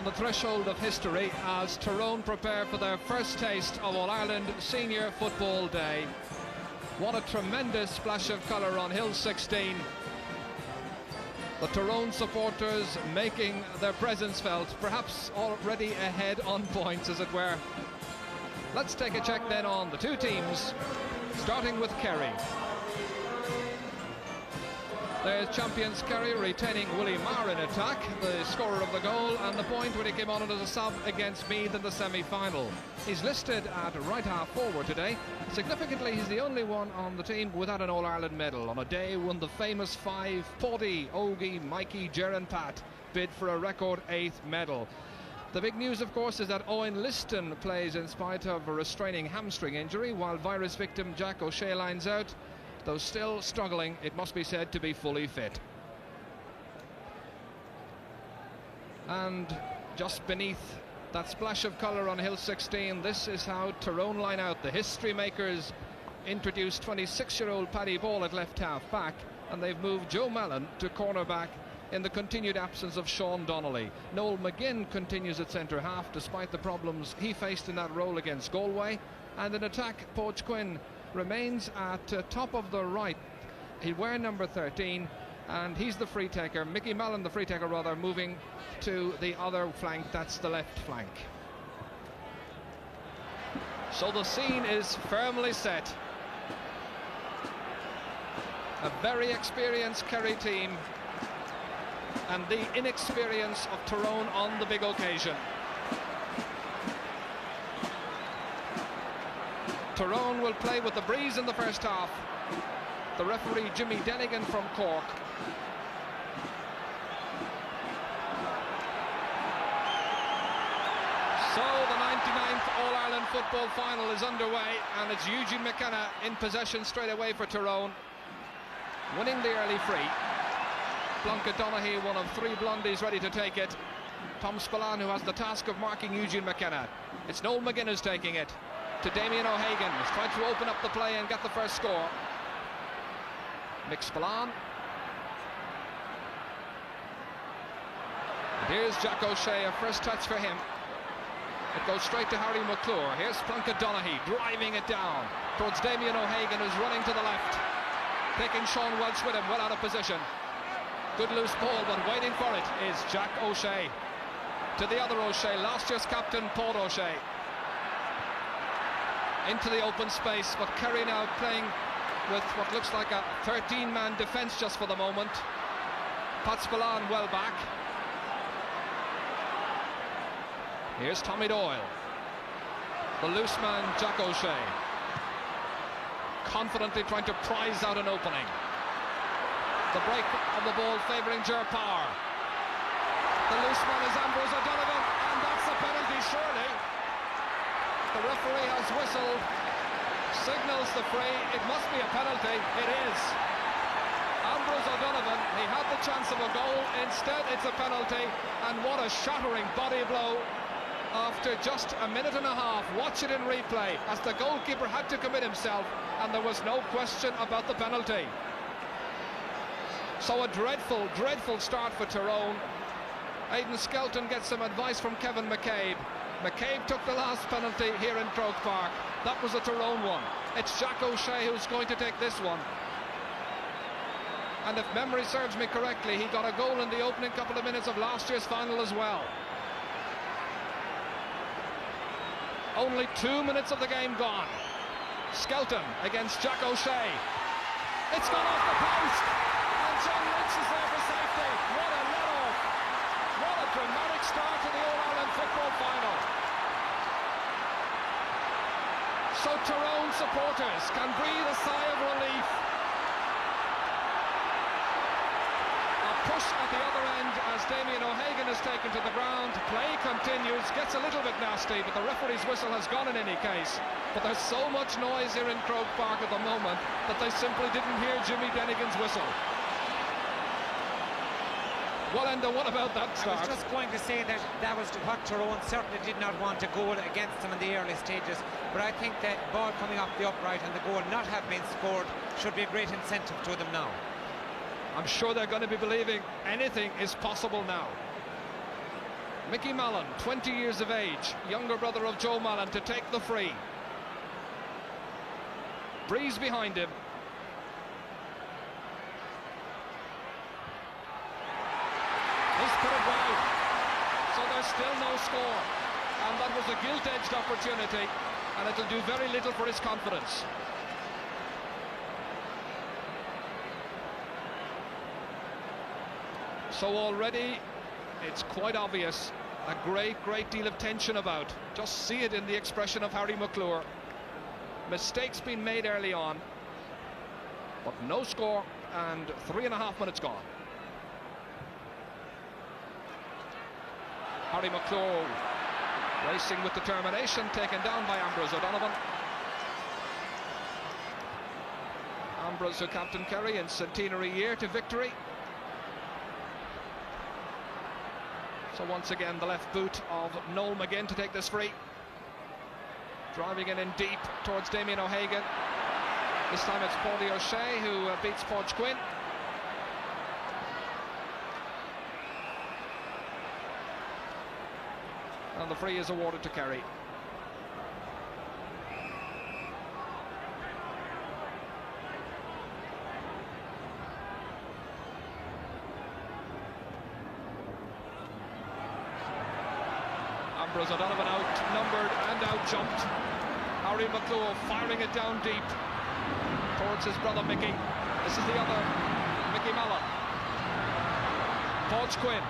On the threshold of history as Tyrone prepare for their first taste of All-Ireland Senior Football Day. What a tremendous splash of colour on Hill 16. The Tyrone supporters making their presence felt, perhaps already ahead on points, as it were. Let's take a check then on the two teams, starting with Kerry. There's champions Kerry retaining Willie Maher in attack, the scorer of the goal, and the point when he came on as a sub against Meath in the semi-final. He's listed at right half forward today. Significantly, he's the only one on the team without an All-Ireland medal on a day when the famous five, Paddy, Ogie, Mikey, Ger and Pat bid for a record 8th medal. The big news, of course, is that Owen Liston plays in spite of a restraining hamstring injury, while virus victim Jack O'Shea lines out, though still struggling, it must be said, to be fully fit. And just beneath that splash of colour on Hill 16, this is how Tyrone line out. The history makers introduced 26-year-old Paddy Ball at left half back, and they've moved Joe Mallon to cornerback in the continued absence of Sean Donnelly. Noel McGinn continues at centre half despite the problems he faced in that role against Galway, and in attack Poach Quinn remains at top of the right. He'll wear number 13 and he's the free taker. Mickey Mallon, the free taker rather, moving to the other flank, that's the left flank. So the scene is firmly set. A very experienced Kerry team and the inexperience of Tyrone on the big occasion. Tyrone will play with the breeze in the first half. The referee, Jimmy Denigan from Cork. So the 99th All-Ireland football final is underway, and it's Eugene McKenna in possession straight away for Tyrone, winning the early free. Blanca Donaghy, one of three blondies, ready to take it. Tom Spillane, who has the task of marking Eugene McKenna. It's Noel McGinn who's taking it to Damien O'Hagan. He's trying to open up the play and get the first score. Mick Spillane. And here's Jack O'Shea, a first touch for him. It goes straight to Harry McClure. Here's Blanca Donaghy driving it down towards Damien O'Hagan, who's running to the left, taking Sean Welch with him, well out of position. Good loose ball, but waiting for it is Jack O'Shea. To the other O'Shea, last year's captain, Paul O'Shea. Into the open space, but Kerry now playing with what looks like a 13-man defence just for the moment. Pat Spillane well back. Here's Tommy Doyle. The loose man, Jack O'Shea. Confidently trying to prize out an opening. The break of the ball favouring Ger Power. The loose man is Ambrose O'Donovan, and that's a penalty, surely. The referee has whistled, signals the free. It must be a penalty. It is. Ambrose O'Donovan, he had the chance of a goal. Instead, it's a penalty. And what a shattering body blow after just a minute and a half. Watch it in replay as the goalkeeper had to commit himself, and there was no question about the penalty. So a dreadful, dreadful start for Tyrone. Aidan Skelton gets some advice from Kevin McCabe. McCabe took the last penalty here in Croke Park. That was a Tyrone one. It's Jack O'Shea who's going to take this one. And if memory serves me correctly, he got a goal in the opening couple of minutes of last year's final as well. Only 2 minutes of the game gone. Skelton against Jack O'Shea. It's gone off the post. John Lynch is there for safety. What a let-off. What a dramatic start to the All-Ireland football final. So Tyrone supporters can breathe a sigh of relief. A push at the other end as Damien O'Hagan is taken to the ground. Play continues, gets a little bit nasty, but the referee's whistle has gone in any case. But there's so much noise here in Croke Park at the moment that they simply didn't hear Jimmy Denigan's whistle. Well, Enda, what about that start? I was just going to say that that was what Tyrone certainly did not want a goal against them in the early stages, but I think that ball coming off the upright and the goal not have been scored should be a great incentive to them now. I'm sure they're going to be believing anything is possible now. Mickey Mallon, 20 years of age, younger brother of Joe Mallon, to take the free. Breeze behind him. He's put it wide, so there's still no score, and that was a gilt-edged opportunity, and it'll do very little for his confidence. So already it's quite obvious, a great deal of tension about. Just see it in the expression of Harry McClure. Mistakes been made early on, but no score, and 3.5 minutes gone. Harry McClure racing with determination, taken down by Ambrose O'Donovan. Ambrose, who captained Kerry in centenary year to victory. So once again the left boot of Noel McGinn to take this free. Driving it in deep towards Damien O'Hagan. This time it's Paudie O'Shea who beats Podge Quinn. And the free is awarded to Kerry. Ambrose O'Donovan outnumbered and outjumped. Harry McClure firing it down deep towards his brother Mickey. This is the other Mickey Mallon. Podge Quinn,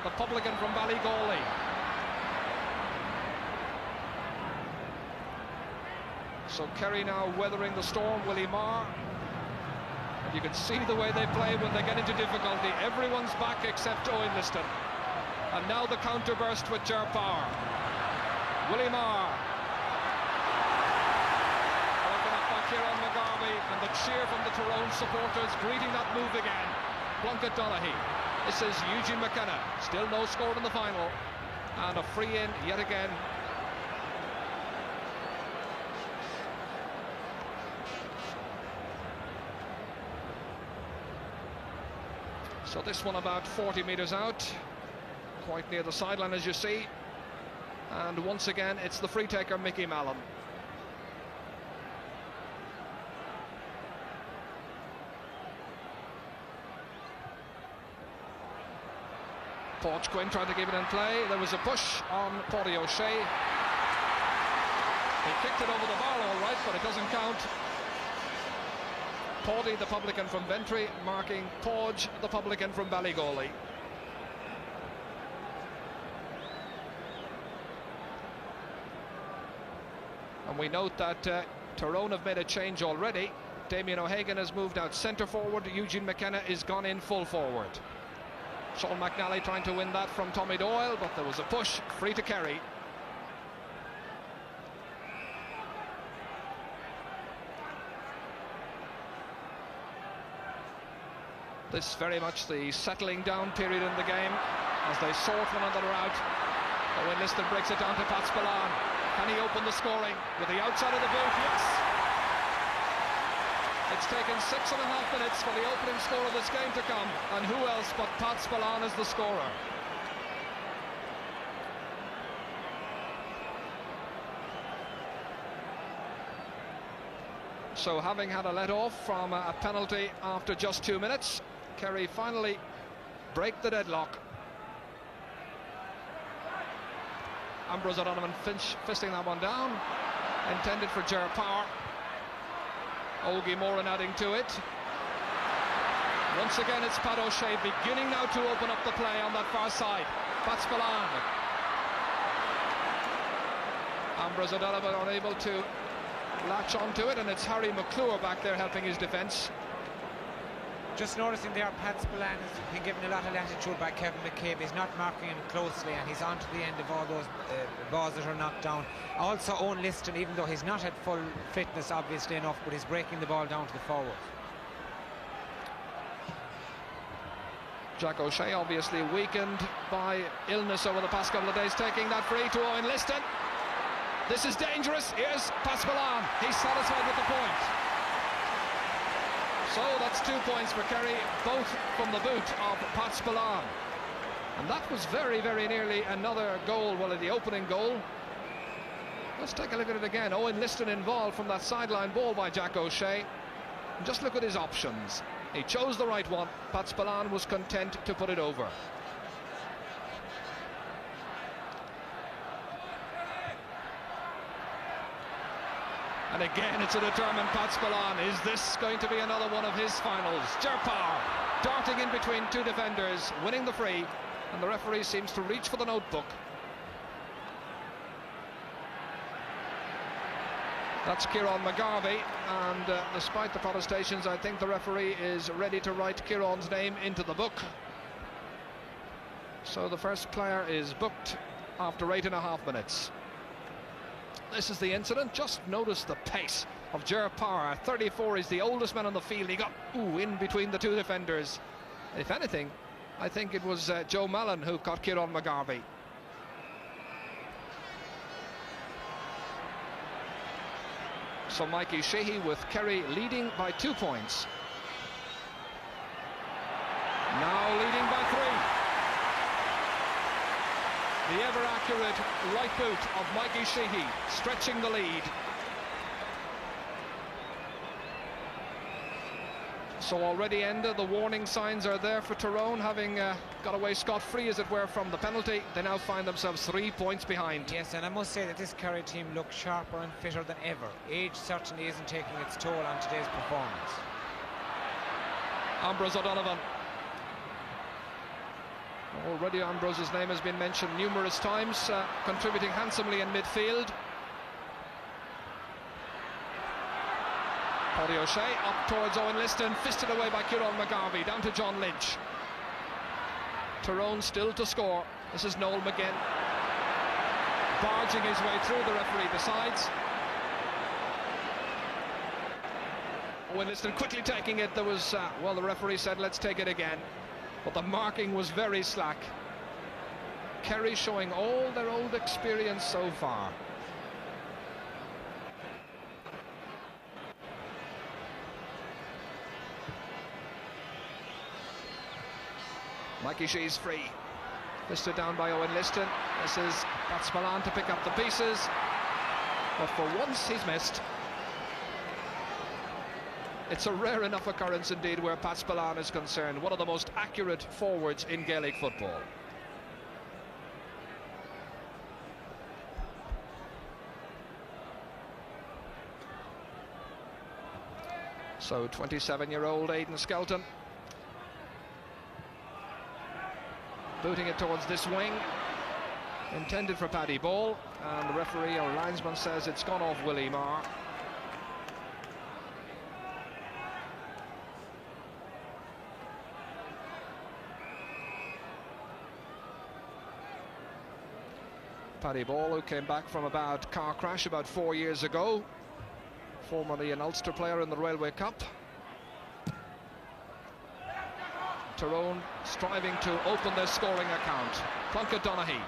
the publican from Ballygawley. So Kerry now weathering the storm. Willie Marr, and you can see the way they play when they get into difficulty. Everyone's back except Owen Liston. And now the counter burst with Ger Power. Willie Marr. Broken up by Kieran McGarvey, and the cheer from the Tyrone supporters greeting that move again. Plunkett Donaghy. This is Eugene McKenna. Still no score in the final. And a free in yet again. So this one about 40 metres out, quite near the sideline as you see, and once again it's the free taker Mickey Mallon. Podge Quinn trying to give it in play. There was a push on Paudie O'Shea. He kicked it over the bar all right, but it doesn't count. Paudie, the publican from Bentry, marking Podge, the publican from Ballygawley. And we note that Tyrone have made a change already. Damien O'Hagan has moved out centre forward. Eugene McKenna is gone in full forward. Sean McNally trying to win that from Tommy Doyle, but there was a push, free to Kerry. This very much the settling down period in the game as they sort one another out. Owen Liston breaks it down to Pat Spillane. Can he open the scoring with the outside of the boot? Yes! It's taken 6.5 minutes for the opening score of this game to come, and who else but Pat Spillane is the scorer. So having had a let-off from a penalty after just 2 minutes, Kerry finally break the deadlock. Ambrose O'Donovan fisting that one down, intended for Ger Power. Ogie Moran adding to it. Once again it's Pat O'Shea beginning now to open up the play on that far side. Pat Spillane. Ambrose O'Donovan unable to latch onto it, and it's Harry McClure back there helping his defence. Just noticing there, Pat Spillane has been given a lot of latitude by Kevin McCabe. He's not marking him closely, and he's on to the end of all those balls that are knocked down. Also Owen Liston, even though he's not had full fitness obviously enough, but he's breaking the ball down to the forward. Jack O'Shea obviously weakened by illness over the past couple of days, taking that free to Owen Liston. This is dangerous. Here's Pat Spillane. He's satisfied with the point. So that's 2 points for Kerry, both from the boot of Pat Spillane. And that was very, very nearly another goal, well, the opening goal. Let's take a look at it again. Owen Liston involved from that sideline ball by Jack O'Shea. And just look at his options. He chose the right one. Pat Spillane was content to put it over. And again, it's a determined Pat Spillane. Is this going to be another one of his finals? Ger Power darting in between two defenders, winning the free, and the referee seems to reach for the notebook. That's Kieran McGarvey, and despite the protestations, I think the referee is ready to write Kieran's name into the book. So the first player is booked after 8.5 minutes. This is the incident. Just notice the pace of Ger Power. 34 is the oldest man on the field. He got in between the two defenders. If anything, I think it was Joe Mallon who caught Kieran McGarvey. So Mikey Sheehy with Kerry leading by 2 points. Now leading by 3. The ever-accurate right boot of Mikey Sheehy stretching the lead. So already ended, the warning signs are there for Tyrone, having got away scot-free, as it were, from the penalty. They now find themselves 3 points behind. Yes, and I must say that this Kerry team looks sharper and fitter than ever. Age certainly isn't taking its toll on today's performance. Ambrose O'Donovan. Already Ambrose's name has been mentioned numerous times, contributing handsomely in midfield. Paddy O'Shea up towards Owen Liston, fisted away by Kieran McGarvey, down to John Lynch. Tyrone still to score. This is Noel McGinn, barging his way through, the referee decides. Owen Liston quickly taking it. There was, well, the referee said let's take it again, but the marking was very slack. Kerry showing all their old experience so far. Mikey Shee's free. Fisted down by Owen Liston. This is Pat Spillane to pick up the pieces, but for once he's missed. It's a rare enough occurrence indeed where Pat Spillane is concerned. One of the most accurate forwards in Gaelic football. So 27-year-old Aidan Skelton booting it towards this wing, intended for Paddy Ball, and the referee or linesman says it's gone off Willie Marr. Paddy Ball, who came back from a bad car crash about 4 years ago, formerly an Ulster player in the Railway Cup. Tyrone striving to open their scoring account. Plunkett Donaghy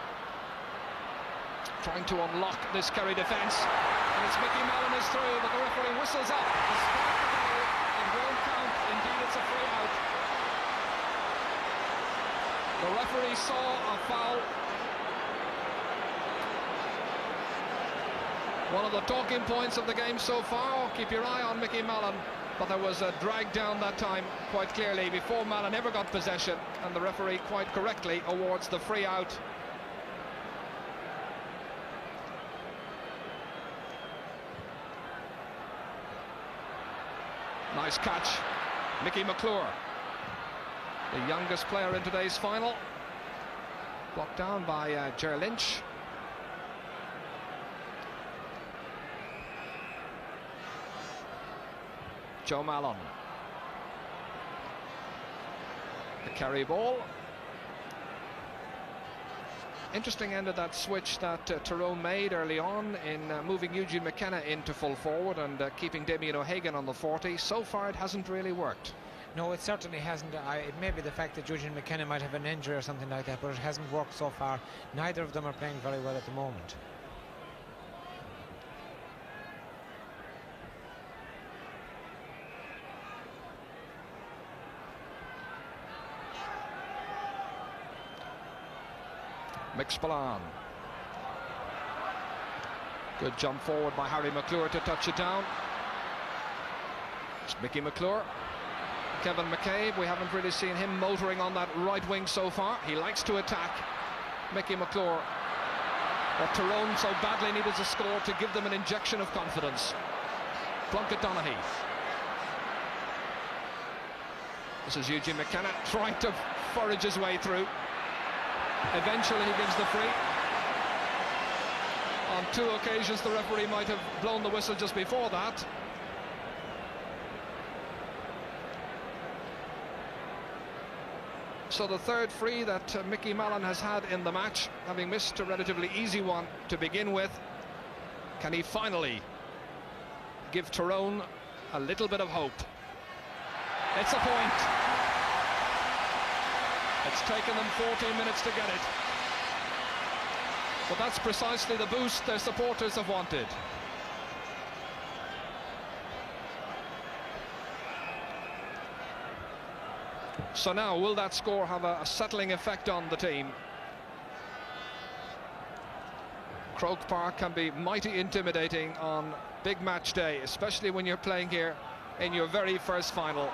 trying to unlock this Kerry defence, and it's Mickey Mallon is through, but the referee whistles up. Despite the goal, it won't count. Indeed, it's a free out. The referee saw a foul. One of the talking points of the game so far. Keep your eye on Mickey Mallon. But there was a drag down that time, quite clearly, before Mallon ever got possession, and the referee quite correctly awards the free out. Nice catch, Mickey McClure, the youngest player in today's final. Blocked down by Ger Lynch. Joe Mallon. The Kerry ball. Interesting end of that switch that Tyrone made early on in moving Eugene McKenna into full forward and keeping Damien O'Hagan on the 40. So far it hasn't really worked. No, it certainly hasn't. It may be the fact that Eugene McKenna might have an injury or something like that, but it hasn't worked so far. Neither of them are playing very well at the moment. Mick Spillane. Good jump forward by Harry McClure to touch it down. It's Mickey McClure. Kevin McCabe, we haven't really seen him motoring on that right wing so far. He likes to attack. Mickey McClure. But Tyrone so badly needed a score to give them an injection of confidence. Plunkett Donaghy. This is Eugene McKenna trying to forage his way through. Eventually he gives the free. On 2 occasions the referee might have blown the whistle just before that. So the third free that Mickey Mallon has had in the match, having missed a relatively easy one to begin with. Can he finally give Tyrone a little bit of hope? It's a point. It's taken them 14 minutes to get it. But that's precisely the boost their supporters have wanted. So now, will that score have a settling effect on the team? Croke Park can be mighty intimidating on big match day, especially when you're playing here in your very first final.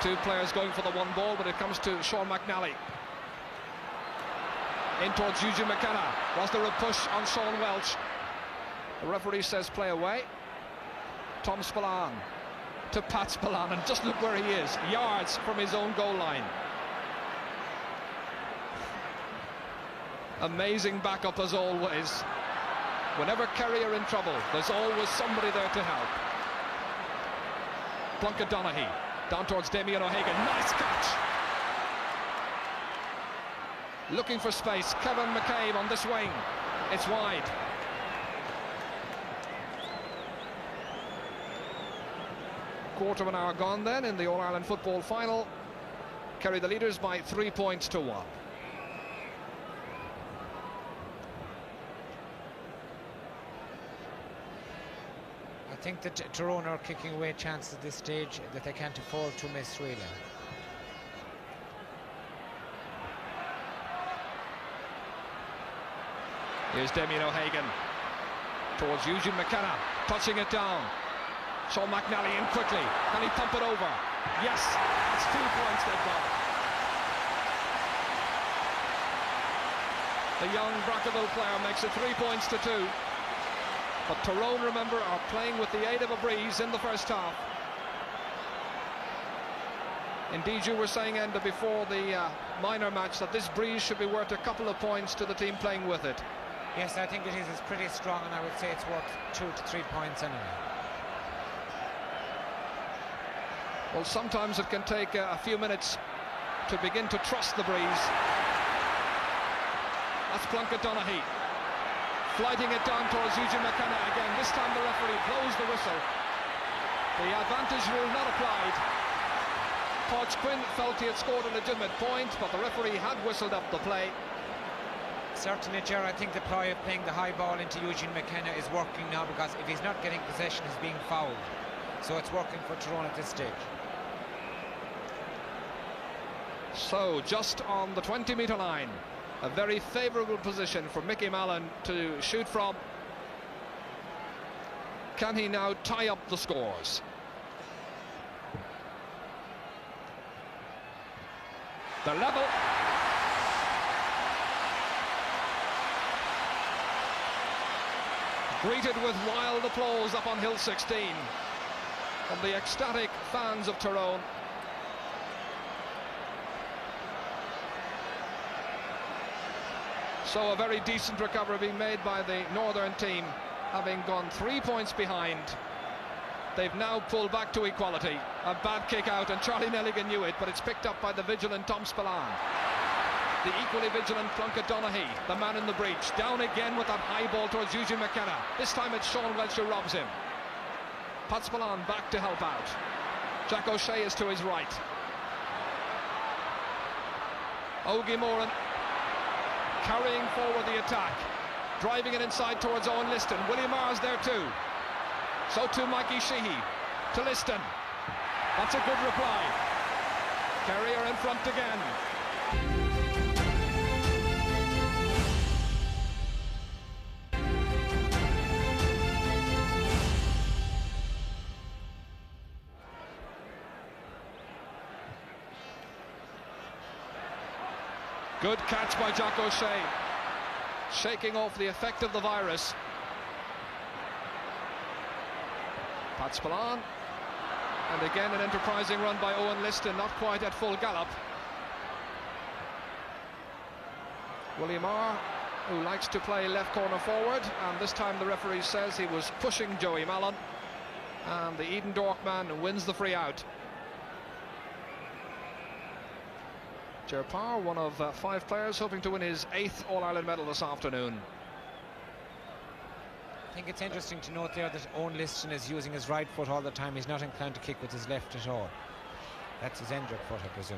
2 players going for the one ball, but it comes to Sean McNally. In towards Eugene McKenna. Was there a push on Sean Welch? The referee says play away. Tom Spillane to Pat Spillane, and just look where he is, yards from his own goal line. Amazing backup as always. Whenever Kerry are in trouble, there's always somebody there to help. Plunkett Donaghy down towards Damien O'Hagan. Nice catch. Looking for space. Kevin McCabe on this wing. It's wide. Quarter of an hour gone then in the All-Ireland football final. Kerry the leaders by 3 points to 1. I think that Tyrone are kicking away chances at this stage that they can't afford to miss, really. Here's Damien O'Hagan towards Eugene McKenna, touching it down. Sean McNally in quickly. Can he pump it over? Yes, it's 2 points they've got. The young Brackerville player makes it 3 points to 2. But Tyrone, remember, are playing with the aid of a breeze in the first half. Indeed, you were saying, Enda, before the minor match that this breeze should be worth a couple of points to the team playing with it. Yes, I think it is. It's pretty strong, and I would say it's worth 2 to 3 points anyway. Well, sometimes it can take a few minutes to begin to trust the breeze. That's Plunkett Donaghy. Flighting it down towards Eugene McKenna again. This time the referee blows the whistle. The advantage rule not applied. Podge Quinn felt he had scored a legitimate point, but the referee had whistled up the play. Certainly, Ger, I think the ploy of playing the high ball into Eugene McKenna is working now, because if he's not getting possession, he's being fouled. So it's working for Tyrone at this stage. So, just on the 20-metre line, a very favourable position for Mickey Mallon to shoot from. Can he now tie up the scores? The level. Greeted with wild applause up on Hill 16 from the ecstatic fans of Tyrone. So a very decent recovery being made by the Northern team, having gone 3 points behind. They've now pulled back to equality. A bad kick out, and Charlie Nelligan knew it, but it's picked up by the vigilant Tom Spillane. The equally vigilant Plunkett Donaghy, the man in the breach, down again with that high ball towards Eugene McKenna. This time it's Sean Welch who robs him. Pat Spillane back to help out. Jack O'Shea is to his right. Ogie Moran carrying forward the attack, driving it inside towards Owen Liston. Willie Mars there too. So too Mikey Sheehy to Liston. That's a good reply. Kerry are in front again. Good catch by Jack O'Shea, shaking off the effect of the virus. Pat Spillane, and again an enterprising run by Owen Liston, not quite at full gallop. Willie Marr, who likes to play left corner forward, and this time the referee says he was pushing Joey Mallon, and the Eden Dork man wins the free out. Ger Parr, one of 5 players hoping to win his 8th All-Ireland medal this afternoon. I think it's interesting to note there that Owen Liston is using his right foot all the time. He's not inclined to kick with his left at all. That's his injured foot, I presume.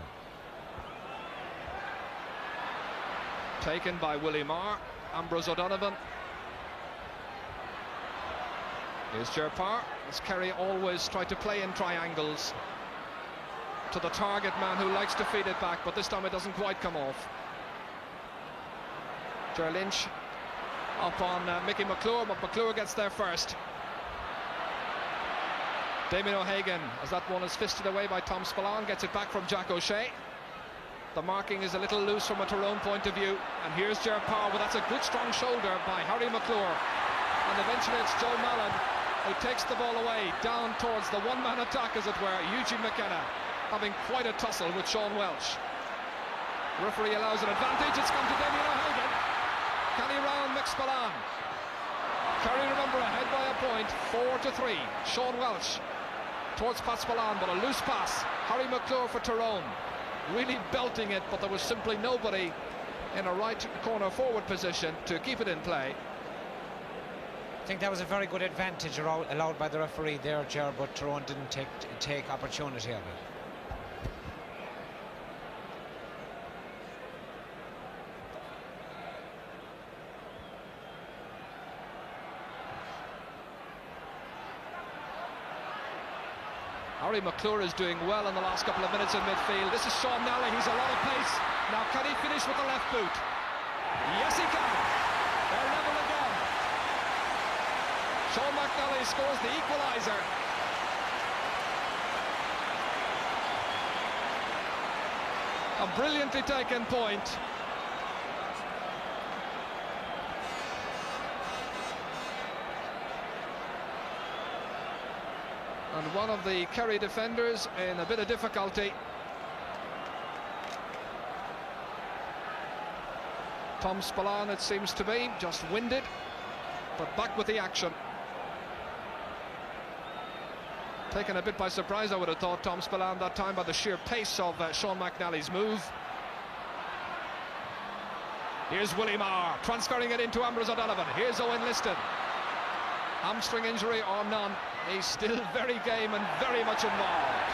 Taken by Willie Marr. Ambrose O'Donovan. Here's Ger Parr, as Kerry always try to play in triangles to the target man who likes to feed it back, but this time it doesn't quite come off. Ger Lynch up on Mickey McClure, but McClure gets there first. Damien O'Hagan, as that one is fisted away by Tom Spillane, gets it back from Jack O'Shea. The marking is a little loose from a Tyrone point of view, and here's Ger Parr, but that's a good strong shoulder by Harry McClure, and eventually it's Joe Mallon who takes the ball away down towards the one-man attack, as it were. Eugene McKenna having quite a tussle with Sean Welsh. The referee allows an advantage. It's come to Damien O'Hagan. Can he round Mick Spillane? Kerry, remember, ahead by a point, 4-3. Sean Welsh towards Pat Spillane, but a loose pass. Harry McClure for Tyrone, really belting it, but there was simply nobody in a right corner forward position to keep it in play. I think that was a very good advantage allowed by the referee there, Ger, but Tyrone didn't take opportunity of it. Harry McClure is doing well in the last couple of minutes in midfield. This is Sean Nally, he's a lot of pace. Now can he finish with the left boot? Yes he can. They're level again. Sean McNally scores the equaliser. A brilliantly taken point. And one of the Kerry defenders in a bit of difficulty. Tom Spillane, it seems to be, just winded, but back with the action. Taken a bit by surprise, I would have thought, Tom Spillane that time, by the sheer pace of Sean McNally's move. Here's Willie Marr, transferring it into Ambrose O'Donovan. Here's Owen Liston. Hamstring injury or none, he's still very game and very much involved.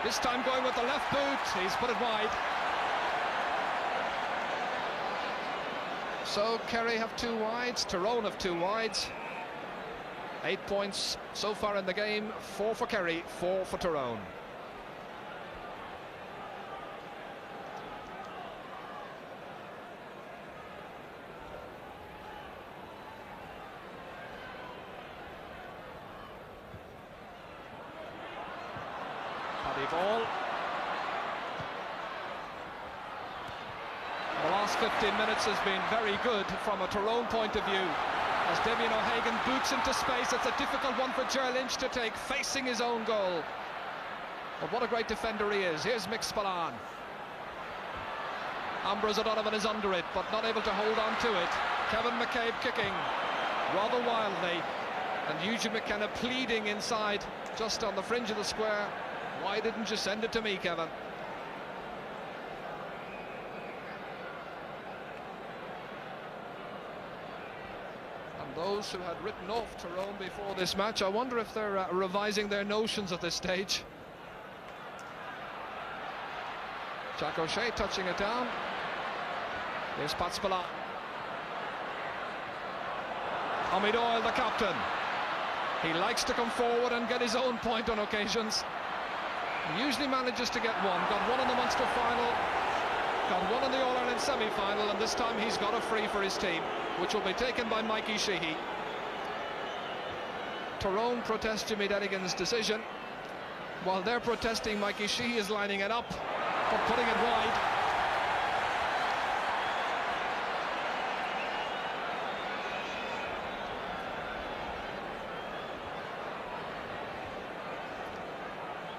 This time going with the left boot, he's put it wide. So Kerry have 2 wides, Tyrone have 2 wides. 8 points so far in the game, 4 for Kerry, 4 for Tyrone. Ball. The last 15 minutes has been very good from a Tyrone point of view, as Damien O'Hagan boots into space. It's a difficult one for Ger Lynch to take, facing his own goal. But what a great defender he is. Here's Mick Spillane. Ambrose O'Donovan is under it, but not able to hold on to it. Kevin McCabe kicking rather wildly, and Eugene McKenna pleading inside, just on the fringe of the square. Why didn't you send it to me, Kevin? And those who had written off Tyrone before this match, I wonder if they're revising their notions at this stage. Jack O'Shea touching it down. Here's Pat Spillane. Omid Oil, the captain. He likes to come forward and get his own point on occasions. He usually manages to get one. Got one in the Munster final, got one in the All-Ireland semi-final, and this time he's got a free for his team, which will be taken by Mikey Sheehy. Tyrone protest Jimmy Dedigan's decision. While they're protesting, Mikey Sheehy is lining it up, but putting it wide.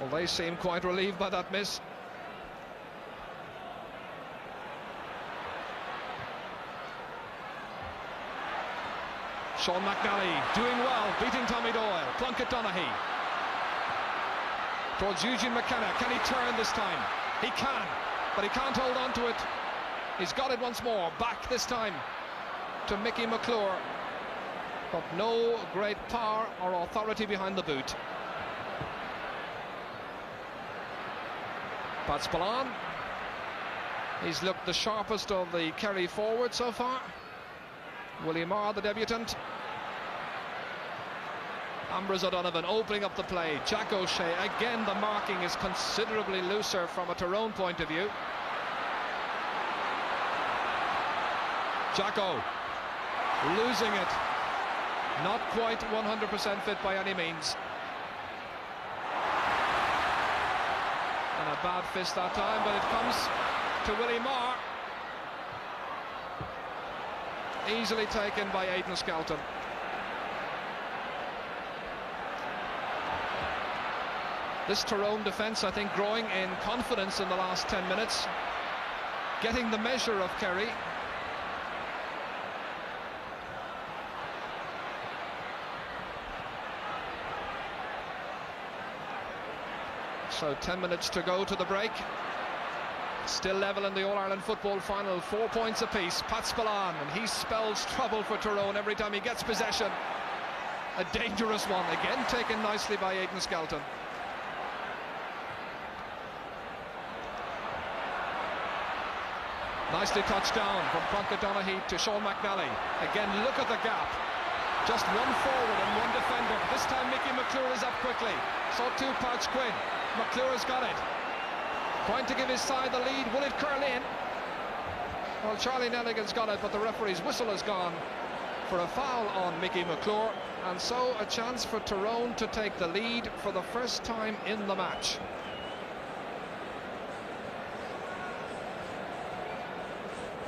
Well, they seem quite relieved by that miss. Sean McNally doing well, beating Tommy Doyle. Plunkett Donaghy towards Eugene McKenna. Can he turn this time? He can, but he can't hold on to it. He's got it once more. Back this time to Mickey McClure, but no great power or authority behind the boot. Pat Spillane, he's looked the sharpest of the Kerry forward so far. Willie Marr, the debutant. Ambrose O'Donovan opening up the play. Jack O'Shea, again the marking is considerably looser from a Tyrone point of view. Jacko losing it, not quite 100% fit by any means. And a bad fist that time, but it comes to Willie Marr. Easily taken by Aidan Skelton. This Tyrone defence, I think, growing in confidence in the last 10 minutes, getting the measure of Kerry. So 10 minutes to go to the break. Still level in the All-Ireland football final, 4 points apiece. Pat Spillane, and he spells trouble for Tyrone every time he gets possession. A dangerous one, again taken nicely by Aidan Skelton. Nicely touched down from Plunkett Donaghy to Sean McNally. Again, look at the gap. Just one forward and one defender. This time Mickey McClure is up quickly. So too Pouch Quinn. McClure's got it. Trying to give his side the lead. Will it curl in? Well, Charlie Nelligan's got it, but the referee's whistle has gone for a foul on Mickey McClure. And so a chance for Tyrone to take the lead for the first time in the match.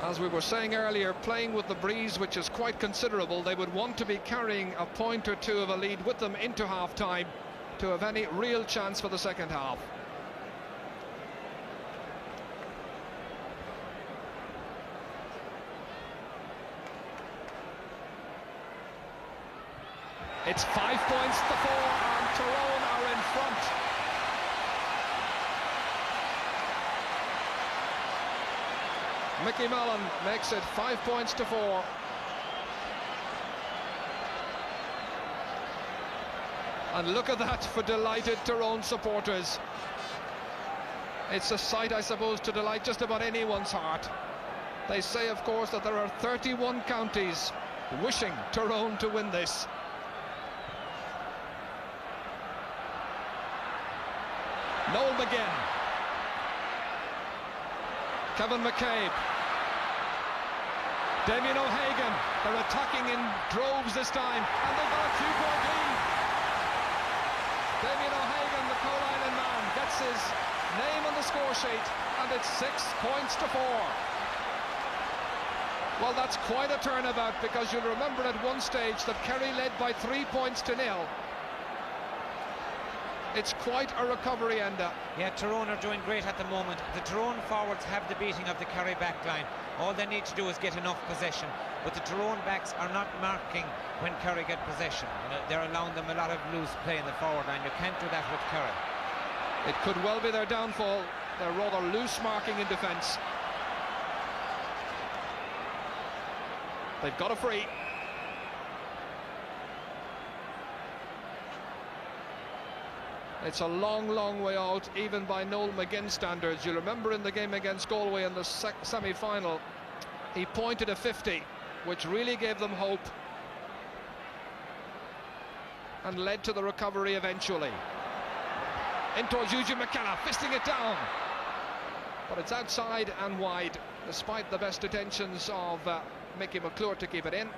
As we were saying earlier, playing with the breeze, which is quite considerable, they would want to be carrying a point or two of a lead with them into half-time to have any real chance for the second half. It's 5 points to 4 and Tyrone are in front. Mickey Mellon makes it 5 points to 4. And look at that for delighted Tyrone supporters. It's a sight, I suppose, to delight just about anyone's heart. They say, of course, that there are 31 counties wishing Tyrone to win this. Noel McGinn, Kevin McCabe, Damien O'Hagan. They're attacking in droves this time, and they've got a 2-point lead. Damien O'Hagan, the Cole-Island man, gets his name on the score sheet, and it's 6 points to 4. Well, that's quite a turnabout, because you'll remember at one stage that Kerry led by 3 points to 0. It's quite a recovery, Enda. Yeah, Tyrone are doing great at the moment. The Tyrone forwards have the beating of the Kerry backline. All they need to do is get enough possession. But the Tyrone backs are not marking when Kerry get possession. They're allowing them a lot of loose play in the forward line. You can't do that with Kerry. It could well be their downfall. They're rather loose marking in defence. They've got a free. It's a long, long way out, even by Noel McGinn standards. You remember in the game against Galway in the semi-final, he pointed a 50, which really gave them hope and led to the recovery eventually. In towards Eugene McKenna, fisting it down. But it's outside and wide, despite the best intentions of Mickey McClure to keep it in.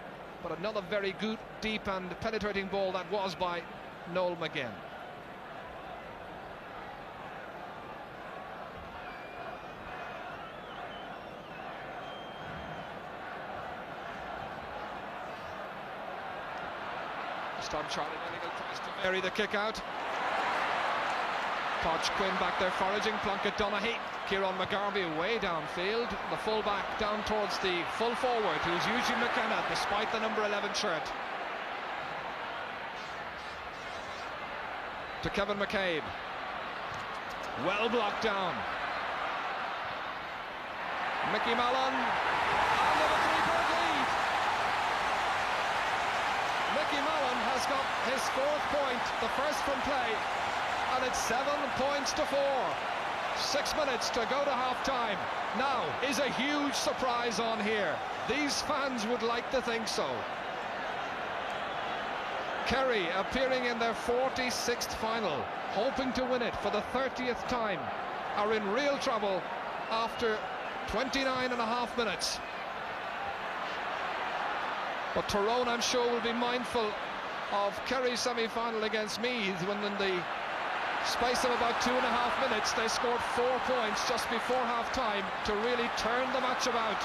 But another very good, deep and penetrating ball that was by Noel McGinn. This time Charlie Nelligan tries to vary the kick out. Poch Quinn back there foraging. Plunkett Donaghy. Kieran McGarvey way downfield. The full-back down towards the full forward, who's Eugene McKenna, despite the number 11 shirt. To Kevin McCabe. Well blocked down. Mickey Mallon. And a 3-point lead. Mickey Mallon has got his 4th point, the first from play, and it's 7 points to 4. 6 minutes to go to half-time. Now, is a huge surprise on here. These fans would like to think so. Kerry, appearing in their 46th final, hoping to win it for the 30th time, are in real trouble after 29.5 minutes. But Tyrone, I'm sure, will be mindful of Kerry's semi-final against Meath, when in the space of about 2.5 minutes they scored 4 points just before half-time to really turn the match about.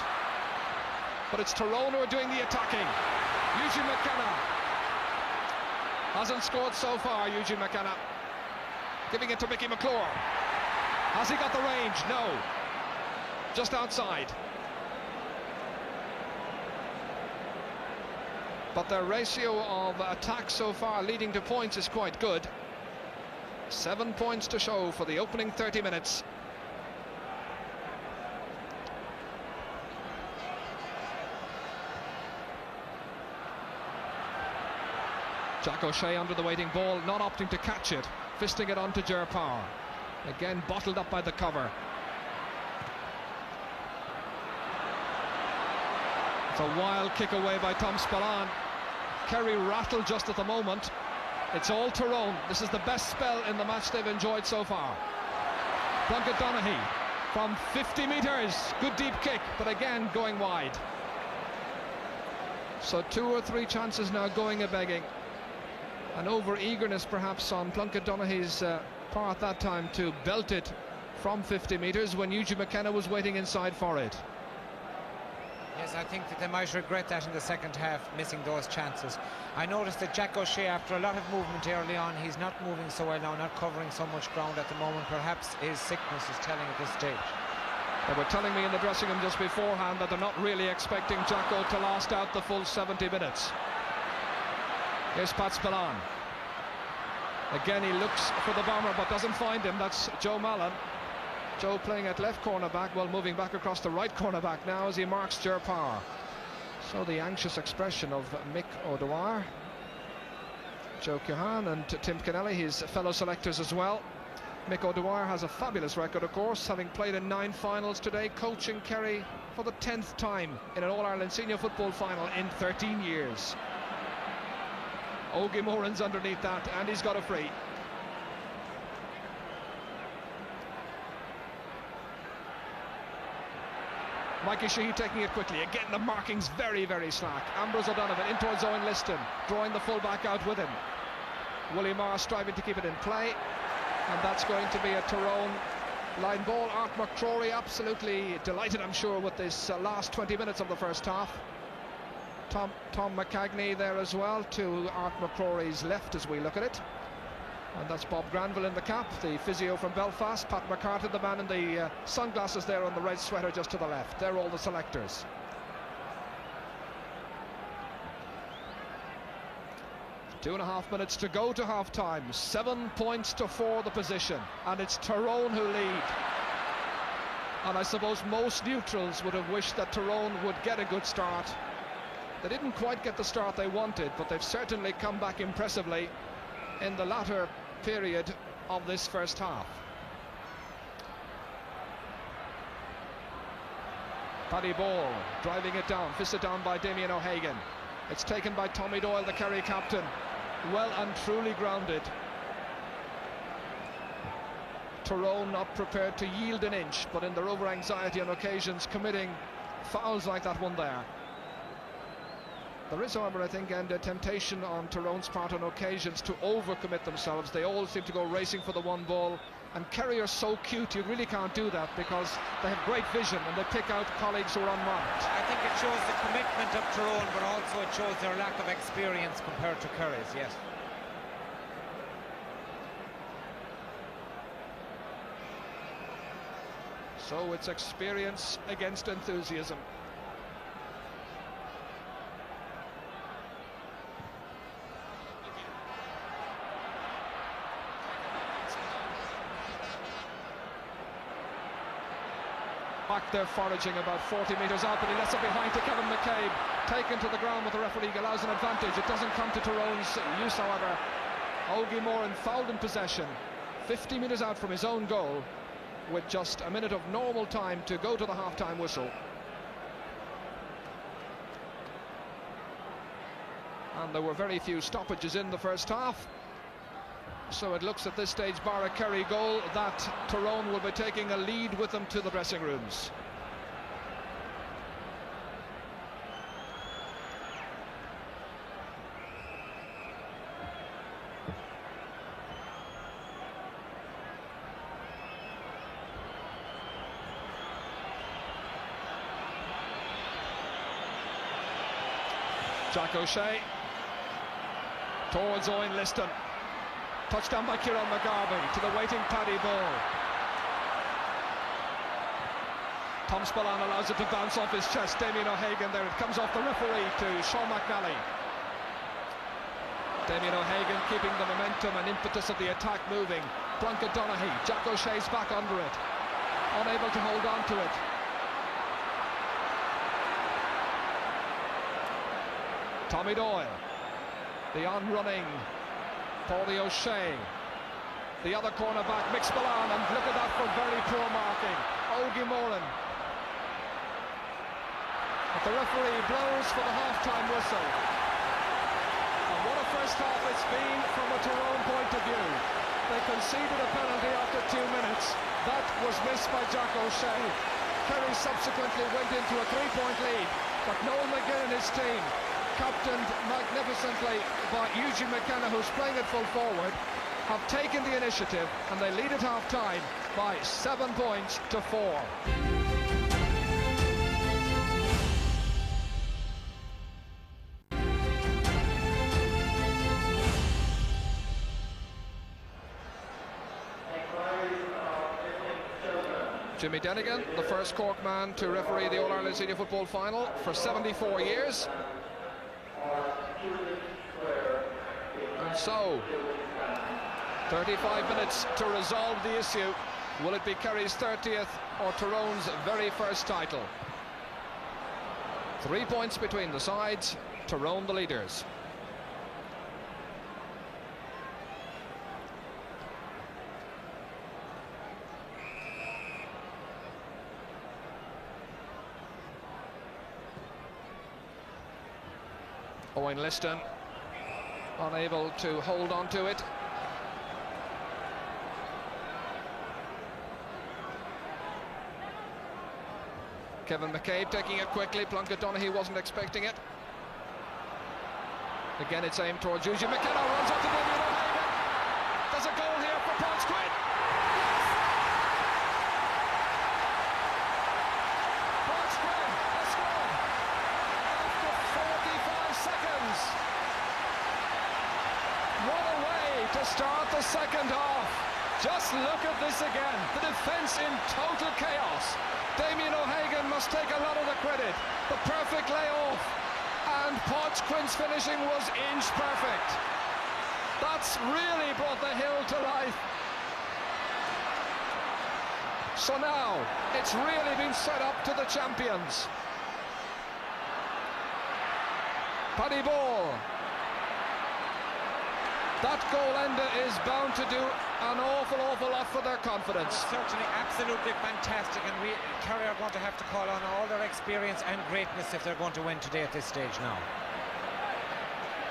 But it's Tyrone who are doing the attacking. Eugene McKenna hasn't scored so far. Eugene McKenna giving it to Mickey McClure. Has he got the range? No. Just outside. But their ratio of attacks so far leading to points is quite good. 7 points to show for the opening 30 minutes. Jack O'Shea under the waiting ball, not opting to catch it, fisting it onto Ger Power. Again bottled up by the cover. It's a wild kick away by Tom Spillane. Kerry rattled just at the moment. It's all Tyrone. This is the best spell in the match they've enjoyed so far. Plunkett Donaghy from 50 metres. Good deep kick, but again going wide. So 2 or 3 chances now going a-begging. An over-eagerness perhaps on Plunkett Donaghy's part that time to belt it from 50 metres when Eugene McKenna was waiting inside for it. Yes, I think that they might regret that in the second half, missing those chances. I noticed that Jack O'Shea, after a lot of movement early on, he's not moving so well now, not covering so much ground at the moment. Perhaps his sickness is telling at this stage. They were telling me in the dressing room just beforehand that they're not really expecting Jacko to last out the full 70 minutes. Here's Pat Spillane. Again, he looks for the bomber but doesn't find him. That's Joe Mallon. Joe playing at left cornerback, well, moving back across the right cornerback now as he marks Ger Power. So the anxious expression of Mick O'Dwyer, Joe Keohane and Tim Kennelly, his fellow selectors as well. Mick O'Dwyer has a fabulous record, of course, having played in 9 finals today, coaching Kerry for the 10th time in an All-Ireland senior football final in 13 years. Ogie Moran's underneath that, and he's got a free. Mikey Sheehy taking it quickly. Again, the marking's very, very slack. Ambrose O'Donovan in towards Owen Liston, drawing the full-back out with him. Willie Marr striving to keep it in play, and that's going to be a Tyrone line ball. Art McCrory absolutely delighted, I'm sure, with this last 20 minutes of the first half. Tom McCagney there as well, to Art McCrory's left as we look at it. And that's Bob Granville in the cap, the physio from Belfast. Pat McCarthy, the man in the sunglasses there on the red sweater just to the left. They're all the selectors. Two and a half minutes to go to half-time. 7 points to 4 the position. And it's Tyrone who lead. And I suppose most neutrals would have wished that Tyrone would get a good start. They didn't quite get the start they wanted, but they've certainly come back impressively in the latter period of this first half. Paddy Ball driving it down, fisted down by Damien O'Hagan. It's taken by Tommy Doyle, the Kerry captain. Well and truly grounded. Tyrone not prepared to yield an inch, but in their over-anxiety on occasions committing fouls like that one there. There is, however, I think, and a temptation on Tyrone's part on occasions to overcommit themselves. They all seem to go racing for the one ball, and Kerry are so cute, you really can't do that because they have great vision and they pick out colleagues who are unmarked. I think it shows the commitment of Tyrone, but also it shows their lack of experience compared to Kerry's, yes. So it's experience against enthusiasm. Back there foraging about 40 metres out, but he lets it behind to Kevin McCabe. Taken to the ground with the referee, allows an advantage. It doesn't come to Tyrone's use, however. Ogie Moran fouled in possession, 50 metres out from his own goal, with just a minute of normal time to go to the half-time whistle. And there were very few stoppages in the first half. So it looks at this stage, bar a Kerry goal, that Tyrone will be taking a lead with them to the dressing rooms. Jack O'Shea towards Owen Liston. Touchdown by Kieran McGarvey to the waiting Paddy Ball. Tom Spillane allows it to bounce off his chest. Damien O'Hagan there. It comes off the referee to Sean McNally. Damien O'Hagan keeping the momentum and impetus of the attack moving. Bronca Donaghy. Jack O'Shea's back under it. Unable to hold on to it. Tommy Doyle. The on-running Paulie O'Shea, the other cornerback, Mick Spillane, and look at that for very poor marking. Ogie Moran. But the referee blows for the half-time whistle. And what a first half it's been from a Tyrone point of view. They conceded a penalty after 2 minutes. That was missed by Jack O'Shea. Kerry subsequently went into a 3-point lead, but Noel McGinn and his team, captained magnificently by Eugene McKenna, who's playing it full forward, have taken the initiative, and they lead at half-time by 7 points to 4. Jimmy Denigan, the first Cork man to referee the All-Ireland Senior Football Final for 74 years. And so, 35 minutes to resolve the issue. Will it be Kerry's 30th or Tyrone's very first title? 3 points between the sides, Tyrone the leaders. Owen Liston unable to hold on to it. Kevin McCabe taking it quickly. Plunkett Donaghy wasn't expecting it. Again, it's aimed towards Eugene McKenna. Runs up to Damien O'Hagan. There's a goal here for Pons Quinn. Pons Quinn has scored after 45 seconds. What a way to start the second half. Just look at this again. The defence in total chaos. Damien O'Hagan must take a lot of the credit. The perfect layoff, and Podge Quinn's finishing was inch perfect. That's really brought the hill to life. So now it's really been set up to the champions. Paddy Ball. That goal ender is bound to do an awful lot for their confidence. Certainly, absolutely fantastic, and Kerry are going to have to call on all their experience and greatness if they're going to win today at this stage now.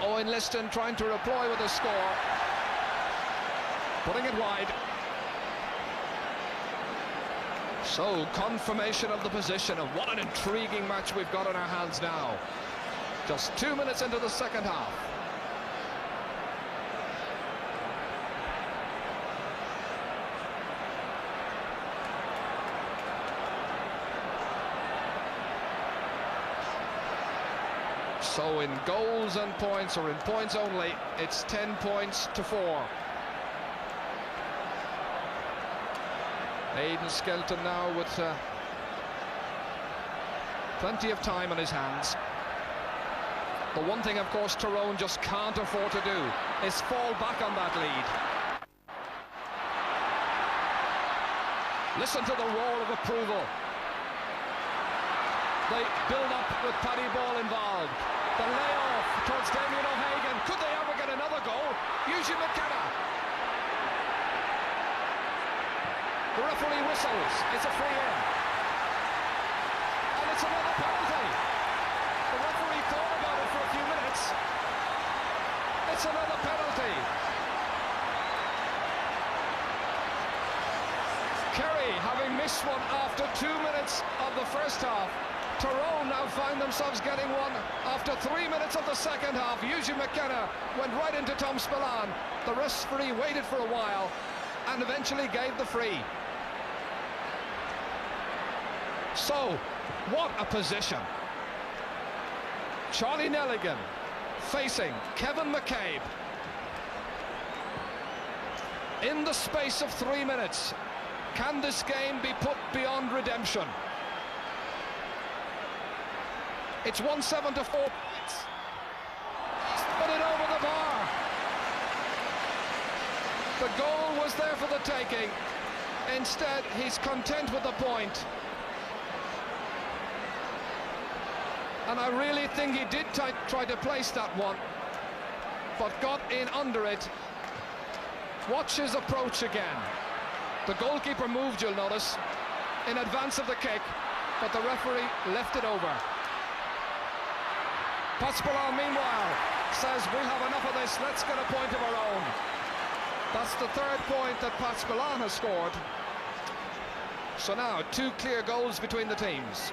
Owen Liston trying to reply with a score, putting it wide. So, confirmation of the position, and what an intriguing match we've got in our hands now. Just 2 minutes into the second half. So in goals and points, or in points only, it's 10 points to 4. Aidan Skelton now with plenty of time on his hands. The one thing, of course, Tyrone just can't afford to do is fall back on that lead. Listen to the roar of approval. They build up with Paddy Ball involved. The layoff towards Damien O'Hagan. Could they ever get another goal? Eugene McKenna. The referee whistles. It's a free in. And it's another penalty. The referee thought about it for a few minutes. It's another penalty. Kerry, having missed one after 2 minutes of the first half. Tyrone now find themselves getting one after 3 minutes of the second half. Eugene McKenna went right into Tom Spillane. The referee waited for a while and eventually gave the free. So, what a position. Charlie Nelligan facing Kevin McCabe. In the space of 3 minutes, can this game be put beyond redemption? It's 1-7 to 4 points. He's put it over the bar. The goal was there for the taking. Instead, he's content with the point. And I really think he did try to place that one, but got in under it. Watch his approach again. The goalkeeper moved, you'll notice, in advance of the kick, but the referee left it over. Pat Spillane, meanwhile, says we'll have enough of this, let's get a point of our own. That's the third point that Pat Spillane has scored. So now, 2 clear goals between the teams.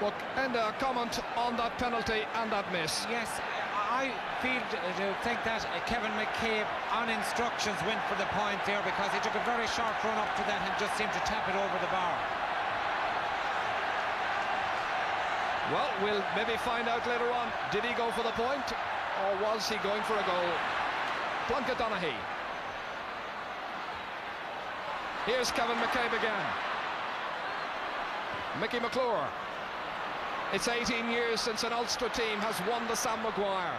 Well, and a comment on that penalty and that miss. Yes, I feel to think that Kevin McCabe, on instructions, went for the point there because he took a very short run up to that and just seemed to tap it over the bar. Well, we'll maybe find out later on. Did he go for the point, or was he going for a goal? Plunkett Donaghy. Here's Kevin McCabe again. Mickey McClure. It's 18 years since an Ulster team has won the Sam Maguire.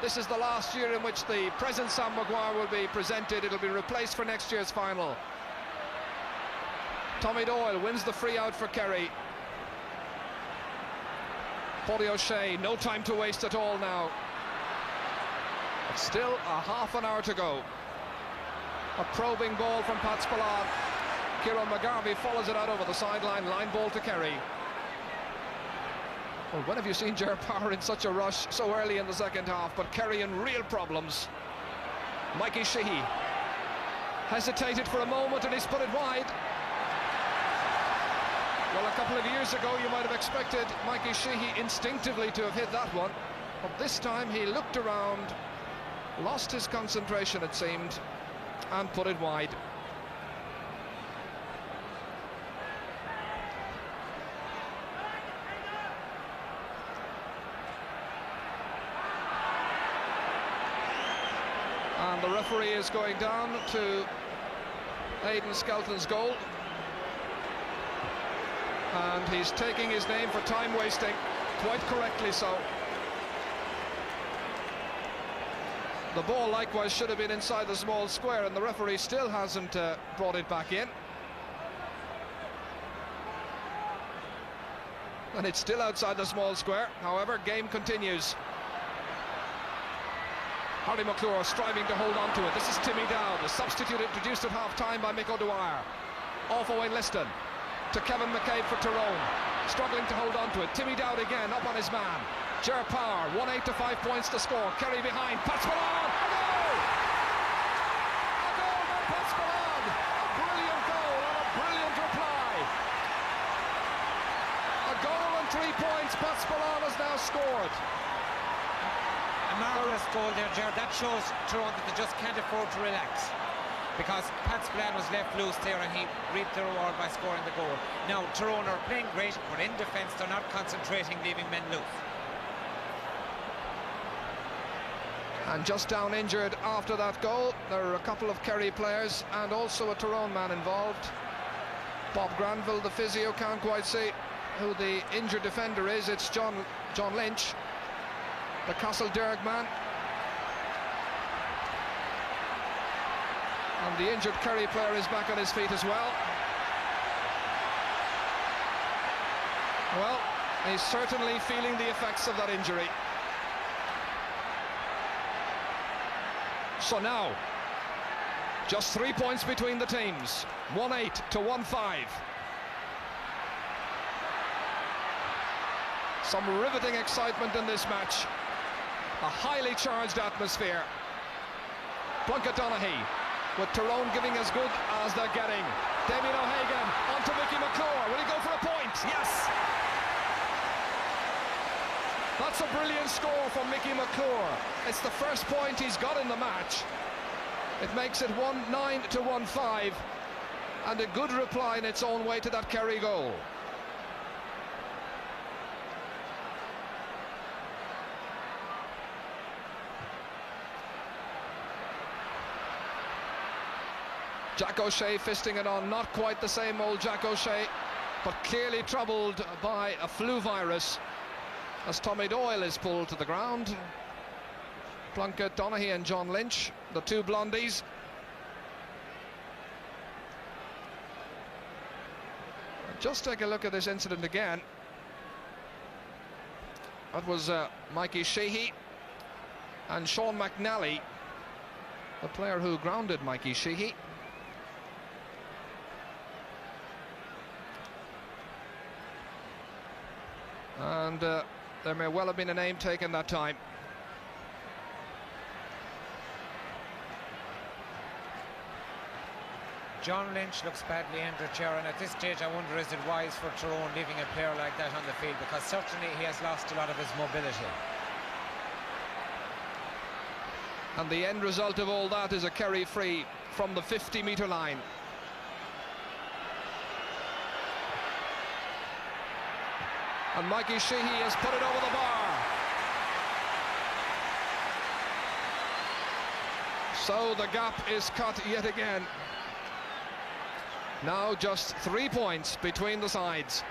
This is the last year in which the present Sam Maguire will be presented. It'll be replaced for next year's final. Tommy Doyle wins the free out for Kerry. Paulie O'Shea, no time to waste at all now. But still a half an hour to go. A probing ball from Pat Spillane. Kieran McGarvey follows it out over the sideline. Line ball to Kerry. Well, when have you seen Ger Power in such a rush so early in the second half? But Kerry in real problems. Mikey Sheehy hesitated for a moment and he's put it wide. Well, a couple of years ago you might have expected Mikey Sheehy instinctively to have hit that one, but this time he looked around, lost his concentration it seemed, and put it wide. And the referee is going down to Aidan Skelton's goal. And he's taking his name for time wasting, quite correctly so. The ball likewise should have been inside the small square, and the referee still hasn't brought it back in. And it's still outside the small square. However, game continues. Harry McClure striving to hold on to it. This is Timmy Dowd, the substitute introduced at half-time by Mick O'Dwyer. Off Owen Liston to Kevin McCabe for Tyrone, struggling to hold on to it. Timmy Dowd again, up on his man. Ger Power, 1-8 to 5 points to score. Kerry behind, Pat Spillane, a goal! A goal by Pat Spillane! A brilliant goal and a brilliant reply. A goal and 3 points, Pat Spillane has now scored. A marvellous goal there, Ger. That shows Tyrone that they just can't afford to relax, because Pat Spillane was left loose there and he reaped the reward by scoring the goal. Now Tyrone are playing great, but in defence they're not concentrating, leaving men loose. And just down injured after that goal, there are a couple of Kerry players and also a Tyrone man involved. Bob Granville, the physio, can't quite see who the injured defender is. It's John Lynch, the Castlederg man. And the injured Kerry player is back on his feet as well. Well, he's certainly feeling the effects of that injury. So now, just 3 points between the teams, 1-8 to 1-5. Some riveting excitement in this match. A highly charged atmosphere. Plunkett Donaghy, with Tyrone giving as good as they're getting. Damien O'Hagan onto Mickey McClure. Will he go for a point? Yes! That's a brilliant score from Mickey McClure. It's the first point he's got in the match. It makes it 1-9 to 1-5, and a good reply in its own way to that Kerry goal. Jack O'Shea fisting it on, not quite the same old Jack O'Shea, but clearly troubled by a flu virus as Tommy Doyle is pulled to the ground. Plunkett Donaghy and John Lynch, the two blondies. Just take a look at this incident again. That was Mikey Sheehy and Sean McNally, the player who grounded Mikey Sheehy. And there may well have been a name taken that time. John Lynch looks badly injured, Chair, and at this stage I wonder, is it wise for Tyrone leaving a player like that on the field, because certainly he has lost a lot of his mobility. And the end result of all that is a Kerry free from the 50-metre line. And Mikey Sheehy has put it over the bar. So the gap is cut yet again. Now just 3 points between the sides.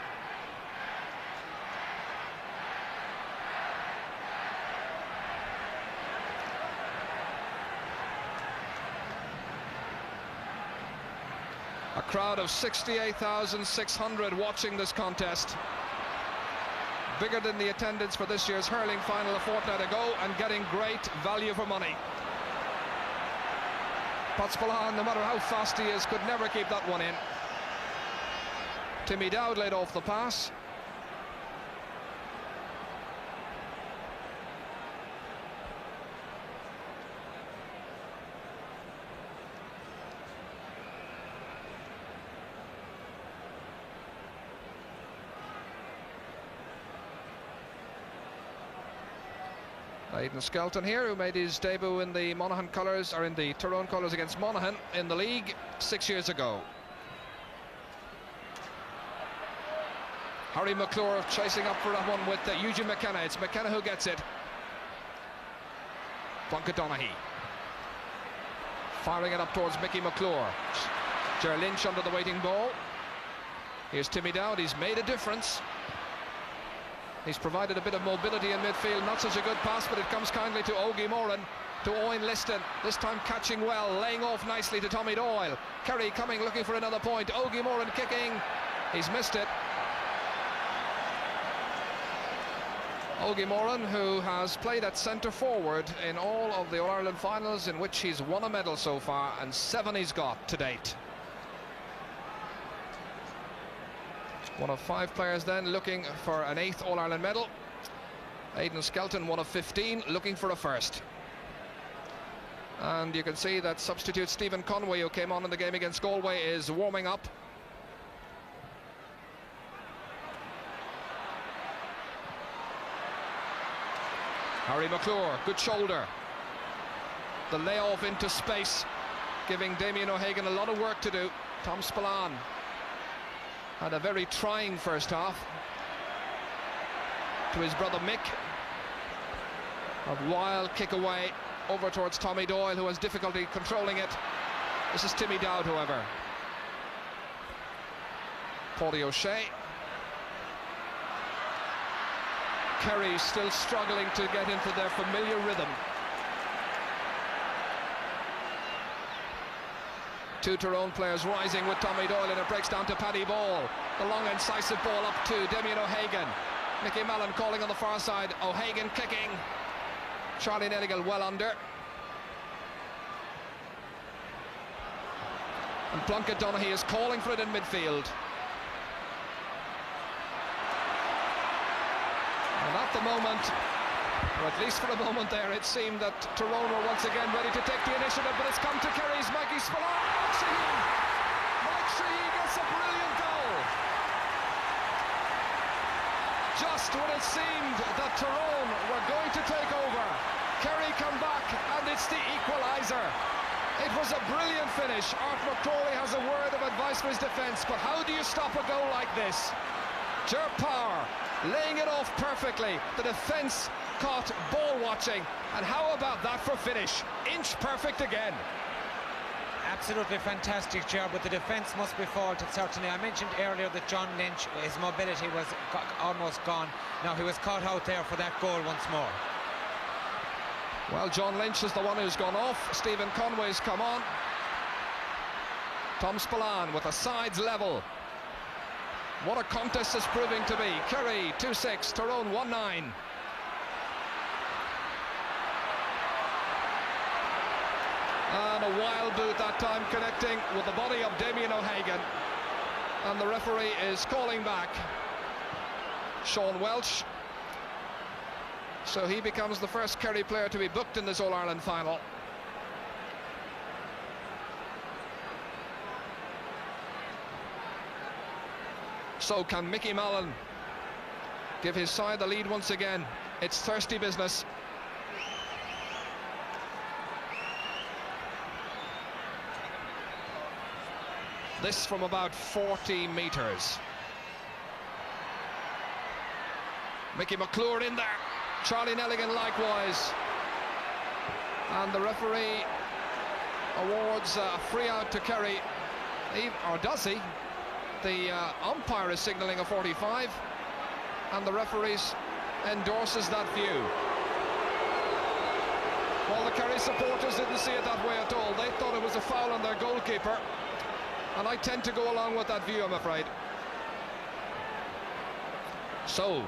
A crowd of 68,600 watching this contest. Bigger than the attendance for this year's hurling final a fortnight ago, and getting great value for money. Potspillane, no matter how fast he is, could never keep that one in. Timmy Dowd laid off the pass. Aidan Skelton here, who made his debut in the Monaghan colours, or in the Tyrone colours against Monaghan in the league 6 years ago. Harry McClure chasing up for that one with Eugene McKenna. It's McKenna who gets it. Plunkett Donaghy firing it up towards Mickey McClure. Ger Lynch under the waiting ball. Here's Timmy Dowd. He's made a difference. He's provided a bit of mobility in midfield. Not such a good pass, but it comes kindly to Ogie Moran, to Owen Liston, this time catching well, laying off nicely to Tommy Doyle. Kerry coming, looking for another point. Ogie Moran kicking. He's missed it. Ogie Moran, who has played at centre forward in all of the All-Ireland finals, in which he's won a medal so far, and 7 he's got to date. One of 5 players then looking for an 8th All-Ireland medal. Aidan Skelton, one of 15, looking for a 1st. And you can see that substitute Stephen Conway, who came on in the game against Galway, is warming up. Harry McClure, good shoulder. The layoff into space, giving Damien O'Hagan a lot of work to do. Tom Spillane had a very trying first half. To his brother Mick. A wild kick away over towards Tommy Doyle, who has difficulty controlling it. This is Timmy Dowd, however. Paulie O'Shea. Kerry still struggling to get into their familiar rhythm. Two Tyrone players rising with Tommy Doyle, and it breaks down to Paddy Ball. The long incisive ball up to Damien O'Hagan. Mickey Mallon calling on the far side. O'Hagan kicking. Charlie Nelligal well under. And Plunkett Donaghy is calling for it in midfield. And at the moment, or at least for a moment there, it seemed that Tyrone were once again ready to take the initiative, but it's come to Kerry's Mikey Spillane. Mike Sheehy gets a brilliant goal. Just when it seemed that Tyrone were going to take over, Kerry come back and it's the equaliser. It was a brilliant finish. Art McCrory has a word of advice for his defence, but how do you stop a goal like this? Ger Power laying it off perfectly. The defence caught ball watching, and how about that for finish? Inch perfect again. Absolutely fantastic job, but the defence must be faulted, certainly. I mentioned earlier that John Lynch, his mobility was almost gone. Now he was caught out there for that goal once more. Well, John Lynch is the one who's gone off. Stephen Conway's come on. Tom Spillane with the sides level. What a contest it's proving to be. Kerry 2-6, Tyrone 1-9. And a wild boot that time, connecting with the body of Damien O'Hagan. And the referee is calling back Sean Welch. So he becomes the first Kerry player to be booked in this All-Ireland final. So can Mickey Mallon give his side the lead once again? It's thirsty business. This from about 40 metres. Mickey McClure in there. Charlie Nelligan likewise. And the referee awards a free out to Kerry. Or does he? The umpire is signalling a 45, and the referee endorses that view. Well, the Kerry supporters didn't see it that way at all. They thought it was a foul on their goalkeeper, and I tend to go along with that view, I'm afraid. So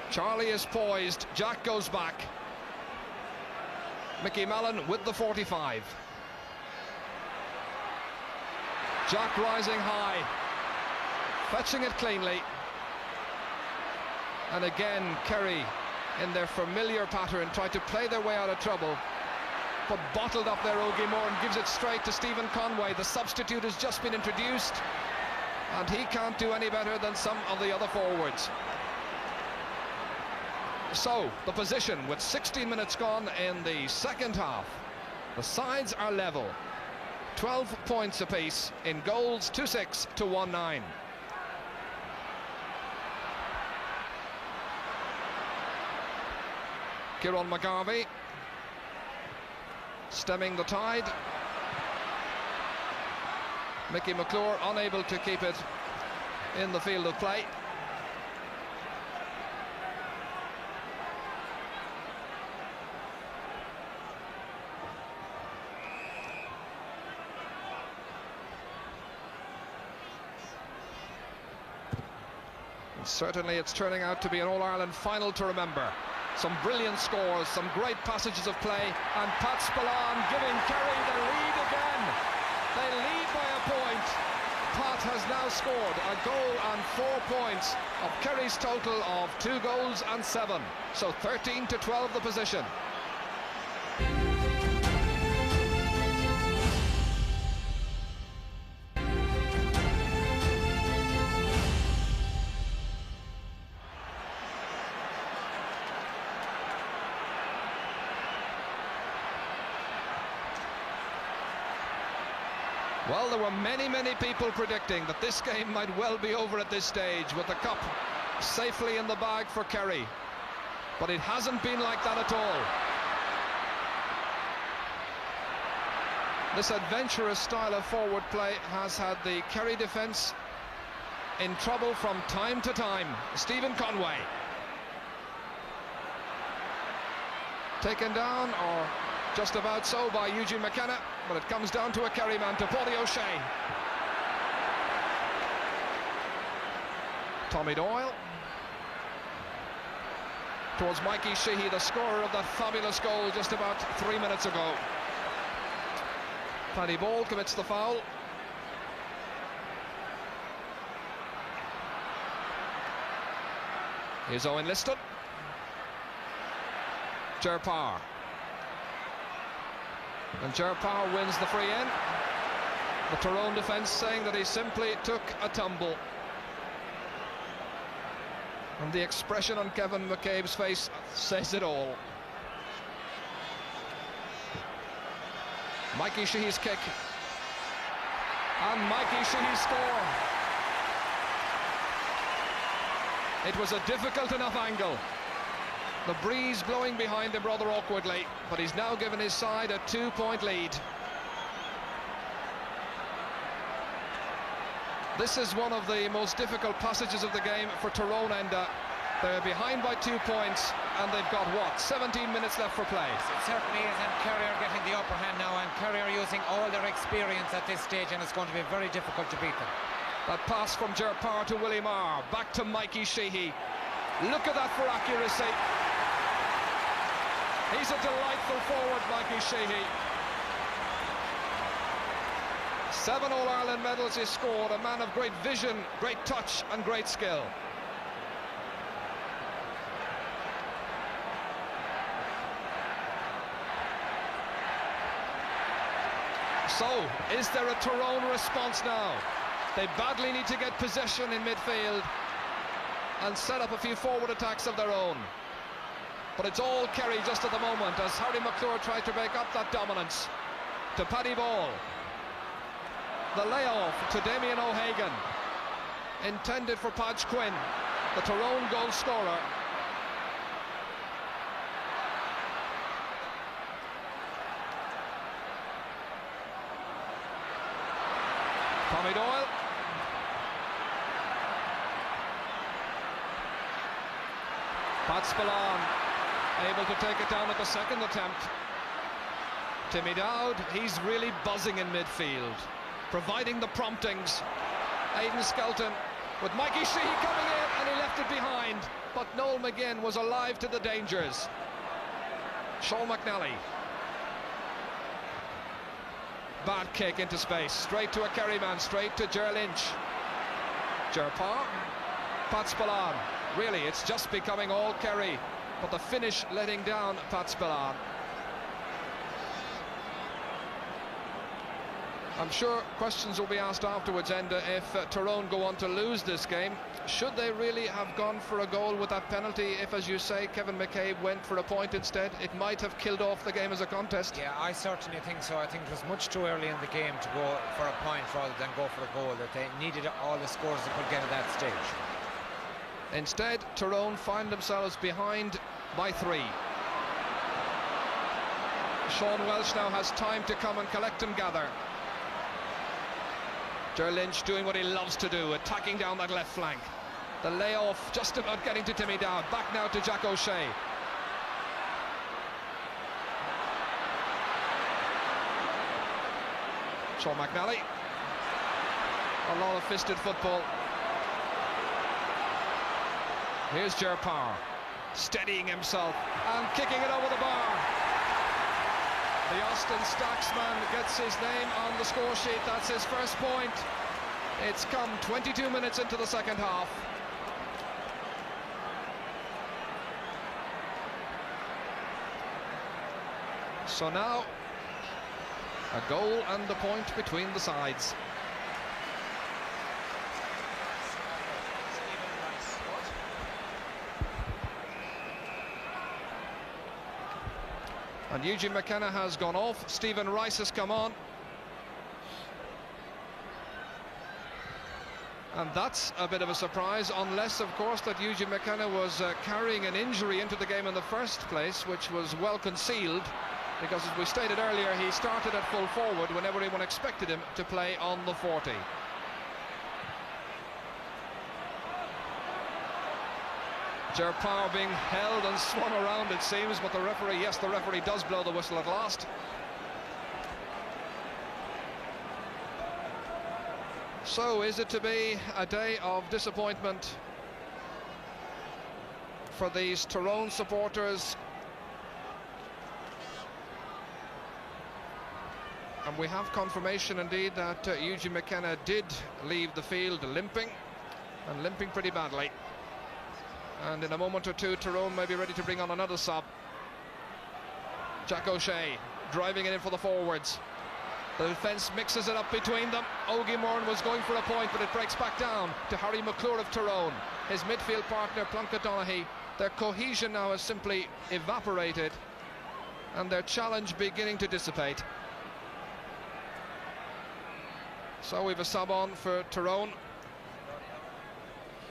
Charlie is poised, Jack goes back. Mickey Mallon with the 45. Jack rising high, fetching it cleanly. And again Kerry in their familiar pattern try to play their way out of trouble, but bottled up there Ogie Moore and gives it straight to Stephen Conway. The substitute has just been introduced, and he can't do any better than some of the other forwards. So the position with 16 minutes gone in the second half, the sides are level, 12 points apiece in goals, 2-6 to 1-9. Kieran McGarvey stemming the tide. Mickey McClure unable to keep it in the field of play. And certainly it's turning out to be an All-Ireland final to remember. Some brilliant scores, some great passages of play, and Pat Spillane giving Kerry the lead again. They lead by a point. Pat has now scored a goal and 4 points of Kerry's total of 2 goals and 7. So 13 to 12 the position. Well, there were many people predicting that this game might well be over at this stage, with the cup safely in the bag for Kerry. But it hasn't been like that at all. This adventurous style of forward play has had the Kerry defence in trouble from time to time. Stephen Conway. Taken down, or just about so, by Eugene McKenna, but it comes down to a Kerry man, to Paulie O'Shea. Tommy Doyle. Towards Mikey Sheehy, the scorer of that fabulous goal just about 3 minutes ago. Paddy Ball commits the foul. Here's Owen Liston. Ger Power. And Ger Power wins the free in. The Tyrone defence saying that he simply took a tumble. And the expression on Kevin McCabe's face says it all. Mikey Sheehy's kick. And Mikey Sheehy's score. It was a difficult enough angle. The breeze blowing behind him rather awkwardly, but he's now given his side a 2-point lead. This is one of the most difficult passages of the game for Tyrone Enda. They're behind by 2 points, and they've got, what, 17 minutes left for play? It certainly is, and Kerry are getting the upper hand now, and Kerry are using all their experience at this stage, and it's going to be very difficult to beat them. That pass from Ger Power to Willie Marr, back to Mikey Sheehy. Look at that for accuracy. He's a delightful forward, Mikey Sheehy. 7 All-Ireland medals he scored, a man of great vision, great touch and great skill. So, is there a Tyrone response now? They badly need to get possession in midfield and set up a few forward attacks of their own. But it's all Kerry just at the moment, as Harry McClure tried to break up that dominance. To Paddy Ball. The layoff to Damien O'Hagan. Intended for Padge Quinn, the Tyrone goal scorer. Tommy Doyle. Pat Spillane able to take it down at the second attempt. Timmy Dowd, he's really buzzing in midfield, providing the promptings. Aidan Skelton with Mikey Sheehy coming in, and he left it behind, but Noel McGinn was alive to the dangers. Sean McNally. Bad kick into space, straight to a Kerry man, straight to Ger Lynch. Ger Parr, Pat Spillane. Really, it's just becoming all Kerry, but the finish letting down Pat Spillane. I'm sure questions will be asked afterwards, Enda, if Tyrone go on to lose this game. Should they really have gone for a goal with that penalty? If, as you say, Kevin McCabe went for a point instead, it might have killed off the game as a contest. Yeah, I certainly think so. I think it was much too early in the game to go for a point rather than go for a goal, that they needed all the scores they could get at that stage. Instead, Tyrone find themselves behind by 3. Sean Welsh now has time to come and collect and gather. Ger Lynch doing what he loves to do, attacking down that left flank. The layoff just about getting to Timmy Dowd. Back now to Jack O'Shea. Sean McNally. A lot of fisted football. Here's Ger Power, steadying himself and kicking it over the bar. The Austin Stacksman gets his name on the score sheet. That's his first point. It's come 22 minutes into the second half. So now, a goal and a point between the sides. And Eugene McKenna has gone off. Stephen Rice has come on. And that's a bit of a surprise, unless, of course, that Eugene McKenna was carrying an injury into the game in the first place, which was well concealed. because as we stated earlier, he started at full forward when everyone expected him to play on the 40. Ger Power being held and swung around, it seems, but the referee, yes, the referee does blow the whistle at last. So is it to be a day of disappointment for these Tyrone supporters? And we have confirmation indeed that Eugene McKenna did leave the field limping, and limping pretty badly. And in a moment or two, Tyrone may be ready to bring on another sub. Jack O'Shea driving it in for the forwards. The defence mixes it up between them. Ogie Moran was going for a point, but it breaks back down to Harry McClure of Tyrone. His midfield partner, Plunkett Donaghy. Their cohesion now has simply evaporated, and their challenge beginning to dissipate. So we've a sub on for Tyrone.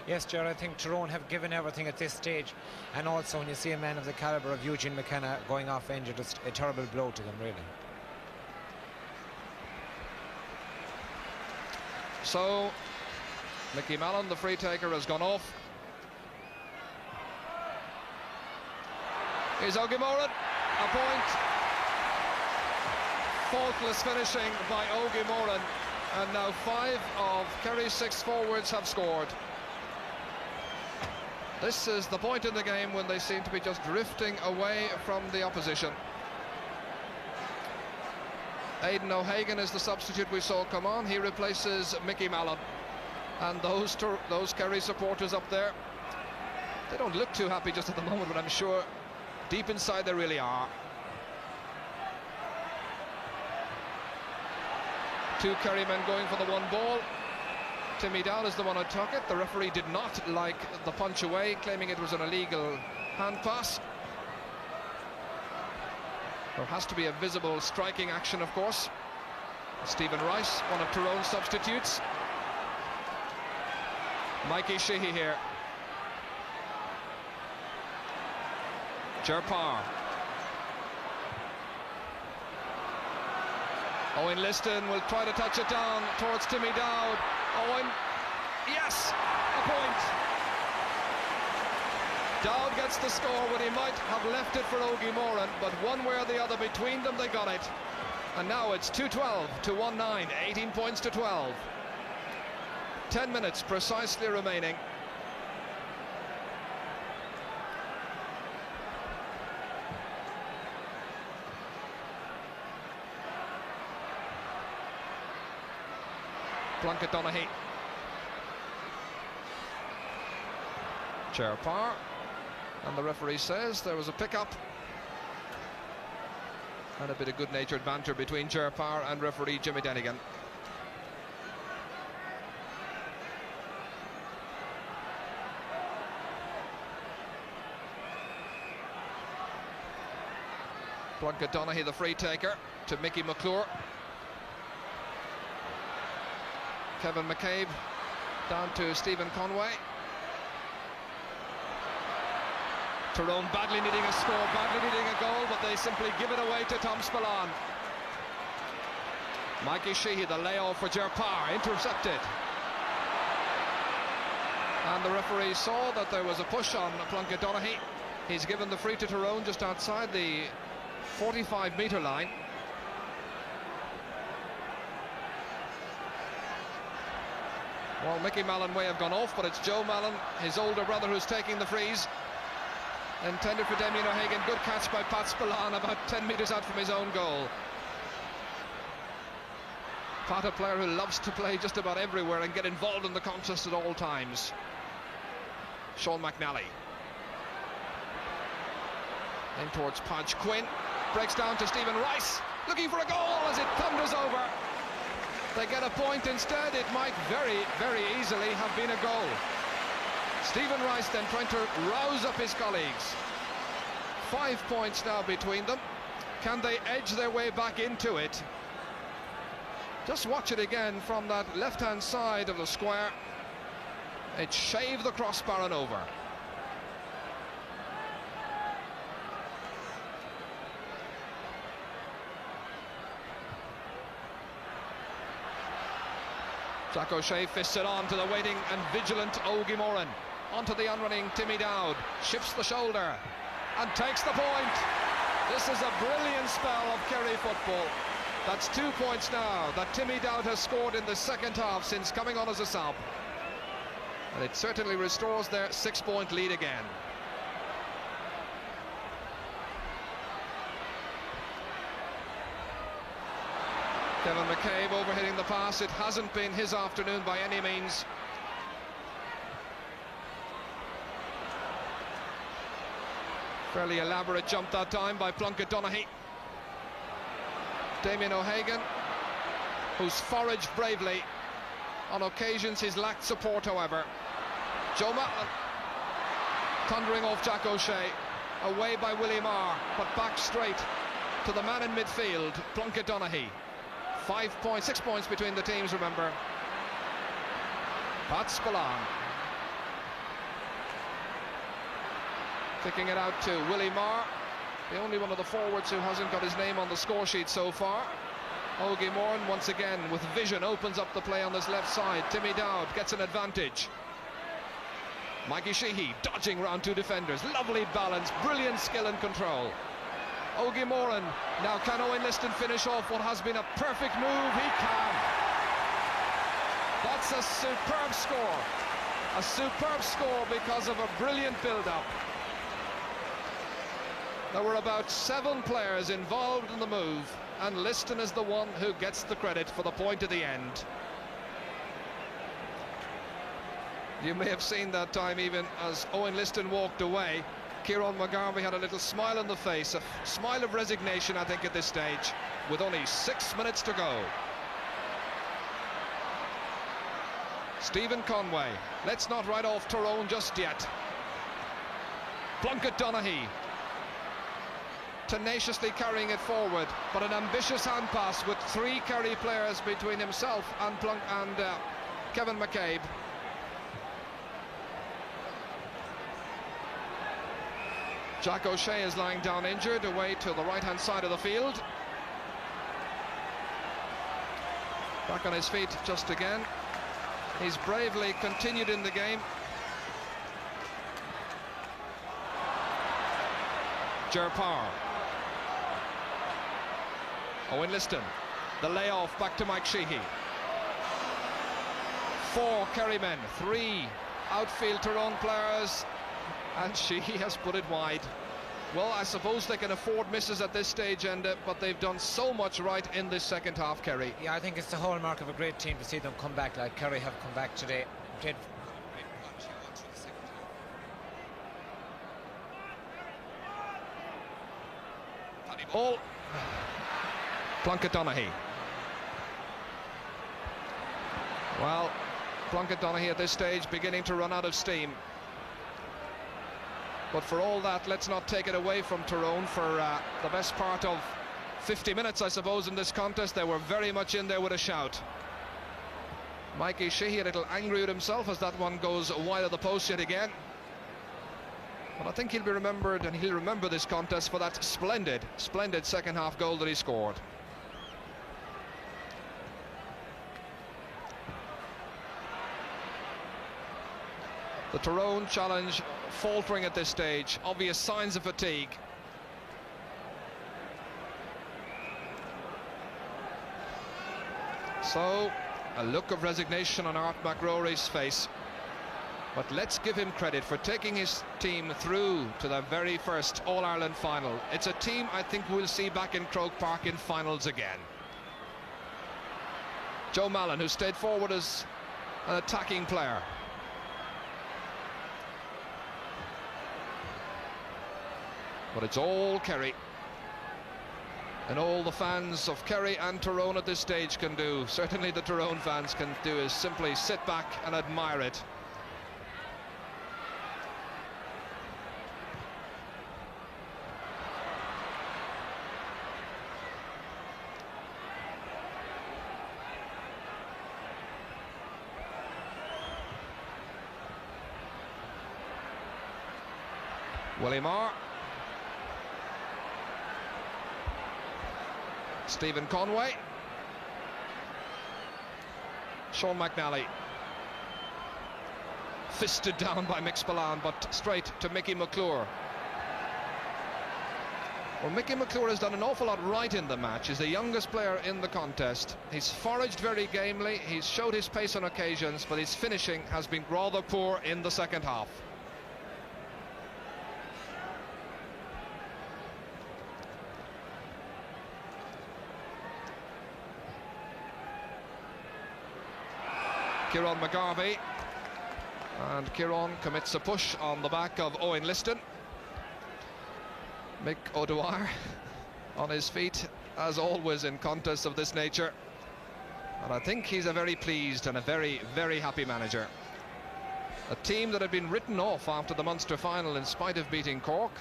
Yes, Ger, I think Tyrone have given everything at this stage, and also when you see a man of the calibre of Eugene McKenna going off injured, it's a terrible blow to them, really. So Mickey Mallon, the free taker, has gone off. Here's Ogie Moran, a point. Faultless finishing by Ogie Moran, and now 5 of Kerry's 6 forwards have scored. This is the point in the game when they seem to be just drifting away from the opposition. Aidan O'Hagan is the substitute we saw come on. He replaces Mickey Mallon. And those Kerry supporters up there, they don't look too happy just at the moment, but I'm sure deep inside they really are. 2 Kerry men going for the one ball. Timmy Down is the one who took it. The referee did not like the punch away, claiming it was an illegal hand pass. There has to be a visible striking action, of course. Stephen Rice, one of Tyrone's substitutes. Mikey Sheehy here. Ger Power. Owen Liston will try to touch it down towards Timmy Dowd. Owen, yes, a point. Dowd gets the score when he might have left it for Ogie Moran, but one way or the other between them they got it. And now it's 2-12 to 1-9, 18 points to 12. 10 minutes precisely remaining. Plunkett Donaghy. Ger Power. And the referee says there was a pick-up. And a bit of good-natured banter between Ger Power and referee Jimmy Denigan. Plunkett Donaghy, the free taker, to Mickey McClure. Kevin McCabe down to Stephen Conway. Tyrone badly needing a score, badly needing a goal, but they simply give it away to Tom Spillane. Mikey Sheehy, the layoff for Ger Power, intercepted. And the referee saw that there was a push on Plunkett Donaghy. He's given the free to Tyrone just outside the 45-metre line. Well, Mickey Mallon may have gone off, but it's Joe Mallon, his older brother, who's taking the frees. Intended for Damien O'Hagan. Good catch by Pat Spillane, about 10 metres out from his own goal. Pat, a player who loves to play just about everywhere and get involved in the contest at all times. Sean McNally. In towards Podge Quinn. Breaks down to Stephen Rice. Looking for a goal as it thunders over. They get a point instead. It might very, very easily have been a goal. Stephen Rice then trying to rouse up his colleagues. 5 points now between them. Can they edge their way back into it? Just watch it again from that left-hand side of the square. It shaved the crossbar and over. Jack O'Shea fists it on to the waiting and vigilant Ogie Moran. Onto the unrunning Timmy Dowd. Shifts the shoulder and takes the point. This is a brilliant spell of Kerry football. That's 2 points now that Timmy Dowd has scored in the second half since coming on as a sub. And it certainly restores their 6-point lead again. Kevin McCabe overhitting the pass. It hasn't been his afternoon by any means. Fairly elaborate jump that time by Plunkett Donaghy. Damien O'Hagan, who's foraged bravely. On occasions he's lacked support, however. Joe Mallon thundering off Jack O'Shea. Away by Willie Marr, but back straight to the man in midfield, Plunkett Donaghy. 6 points between the teams, remember. Pat Spillane. Kicking it out to Willie Marr, the only one of the forwards who hasn't got his name on the score sheet so far. Ogie Moran once again with vision opens up the play on this left side. Timmy Dowd gets an advantage. Mikey Sheehy dodging round two defenders. Lovely balance, brilliant skill and control. Ogie Moran, now can Owen Liston finish off what has been a perfect move? He can. That's a superb score. A superb score because of a brilliant build-up. There were about 7 players involved in the move, and Liston is the one who gets the credit for the point at the end. You may have seen that time, even as Owen Liston walked away, Kieran McGarvey had a little smile on the face, a smile of resignation, I think, at this stage, with only 6 minutes to go. Stephen Conway, let's not write off Tyrone just yet. Plunkett Donaghy, tenaciously carrying it forward, but an ambitious hand pass with 3 Kerry players between himself and Kevin McCabe. Jack O'Shea is lying down injured, away to the right-hand side of the field. Back on his feet just again. He's bravely continued in the game. Ger Parr. Owen Liston. The layoff back to Mike Sheehy. 4 Kerry men, 3 outfield Tyrone players, and Sheehy has put it wide. Well, I suppose they can afford misses at this stage, but they've done so much right in this second half, Kerry. Yeah, I think it's the hallmark of a great team to see them come back like Kerry have come back today. All Plunkett Donaghy. Well, Plunkett Donaghy at this stage beginning to run out of steam. But for all that, let's not take it away from Tyrone for the best part of 50 minutes, I suppose, in this contest. They were very much in there with a shout. Mikey Sheehy a little angry with himself as that one goes wide of the post yet again. But I think he'll be remembered, and he'll remember this contest for that splendid second half goal that he scored. The Tyrone challenge faltering at this stage, obvious signs of fatigue. So, a look of resignation on Art McRory's face. But let's give him credit for taking his team through to the very first All-Ireland final. It's a team I think we'll see back in Croke Park in finals again. Joe Mallon, who stayed forward as an attacking player. But it's all Kerry, and all the fans of Kerry and Tyrone at this stage can do, certainly the Tyrone fans can do, is simply sit back and admire it. Willie Marr. Stephen Conway. Sean McNally. Fisted down by Mick Spillane, but straight to Mickey McClure. Well, Mickey McClure has done an awful lot right in the match. He's the youngest player in the contest. He's foraged very gamely, he's showed his pace on occasions, but his finishing has been rather poor in the second half. Kieran McGarvey, and Kieran commits a push on the back of Owen Liston. Mick O'Dwyer on his feet, as always in contests of this nature, and I think he's a very pleased and a very, very happy manager. A team that had been written off after the Munster final in spite of beating Cork.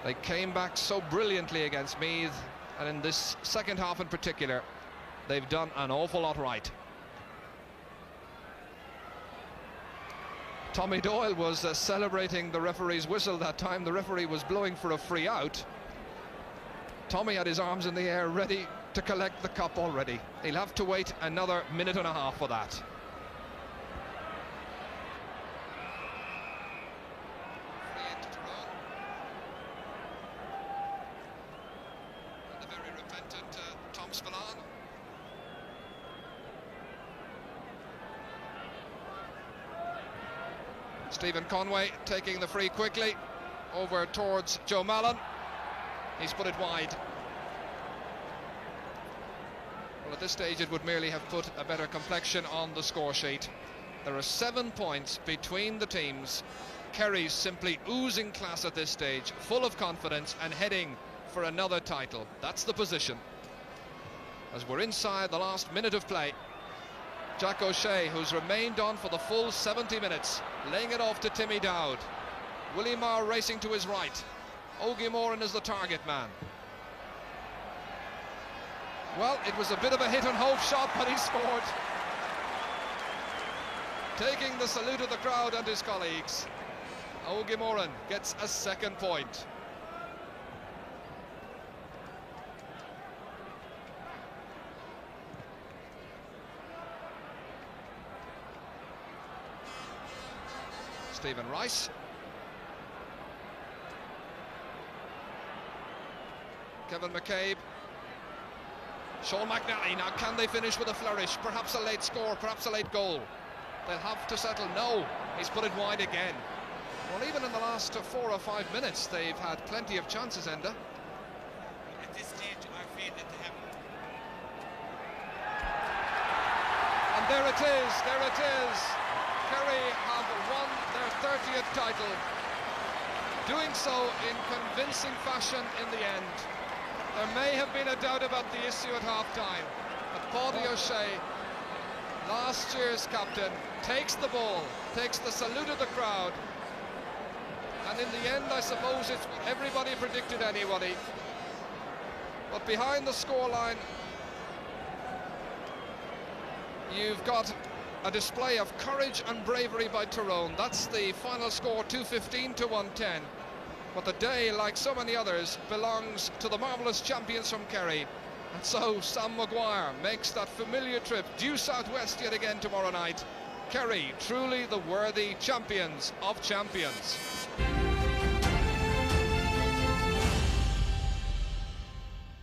They came back so brilliantly against Meath, and in this second half in particular, they've done an awful lot right. Tommy Doyle was celebrating the referee's whistle that time. The referee was blowing for a free out. Tommy had his arms in the air ready to collect the cup already. He'll have to wait another minute and a half for that. Free into Tyrone. And the very repentant Tom Spillane. Stephen Conway taking the free quickly over towards Joe Mallon. He's put it wide. Well, at this stage it would merely have put a better complexion on the score sheet. There are 7 points between the teams. Kerry's simply oozing class at this stage, full of confidence and heading for another title. That's the position. As we're inside the last minute of play, Jack O'Shea, who's remained on for the full 70 minutes, laying it off to Timmy Dowd. Willie Maher racing to his right. Ogie Moran is the target man. Well, it was a bit of a hit and hope shot, but he scored. Taking the salute of the crowd and his colleagues. Ogie Moran gets a second point. Stephen Rice. Kevin McCabe. Sean McNally. Now can they finish with a flourish? Perhaps a late score, perhaps a late goal. They'll have to settle. No, he's put it wide again. Well, even in the last 4 or 5 minutes, they've had plenty of chances, Enda. At this stage, I feel that they haven't. And there it is, there it is. Kerry have won their 30th title, doing so in convincing fashion in the end. There may have been a doubt about the issue at half-time, but Paudie O'Shea, last year's captain, takes the ball, takes the salute of the crowd, and in the end, I suppose it's what everybody predicted anybody. But behind the scoreline, you've got a display of courage and bravery by Tyrone. That's the final score, 215 to 110. But the day, like so many others, belongs to the marvellous champions from Kerry. And so Sam Maguire makes that familiar trip due southwest yet again tomorrow night. Kerry, truly the worthy champions of champions.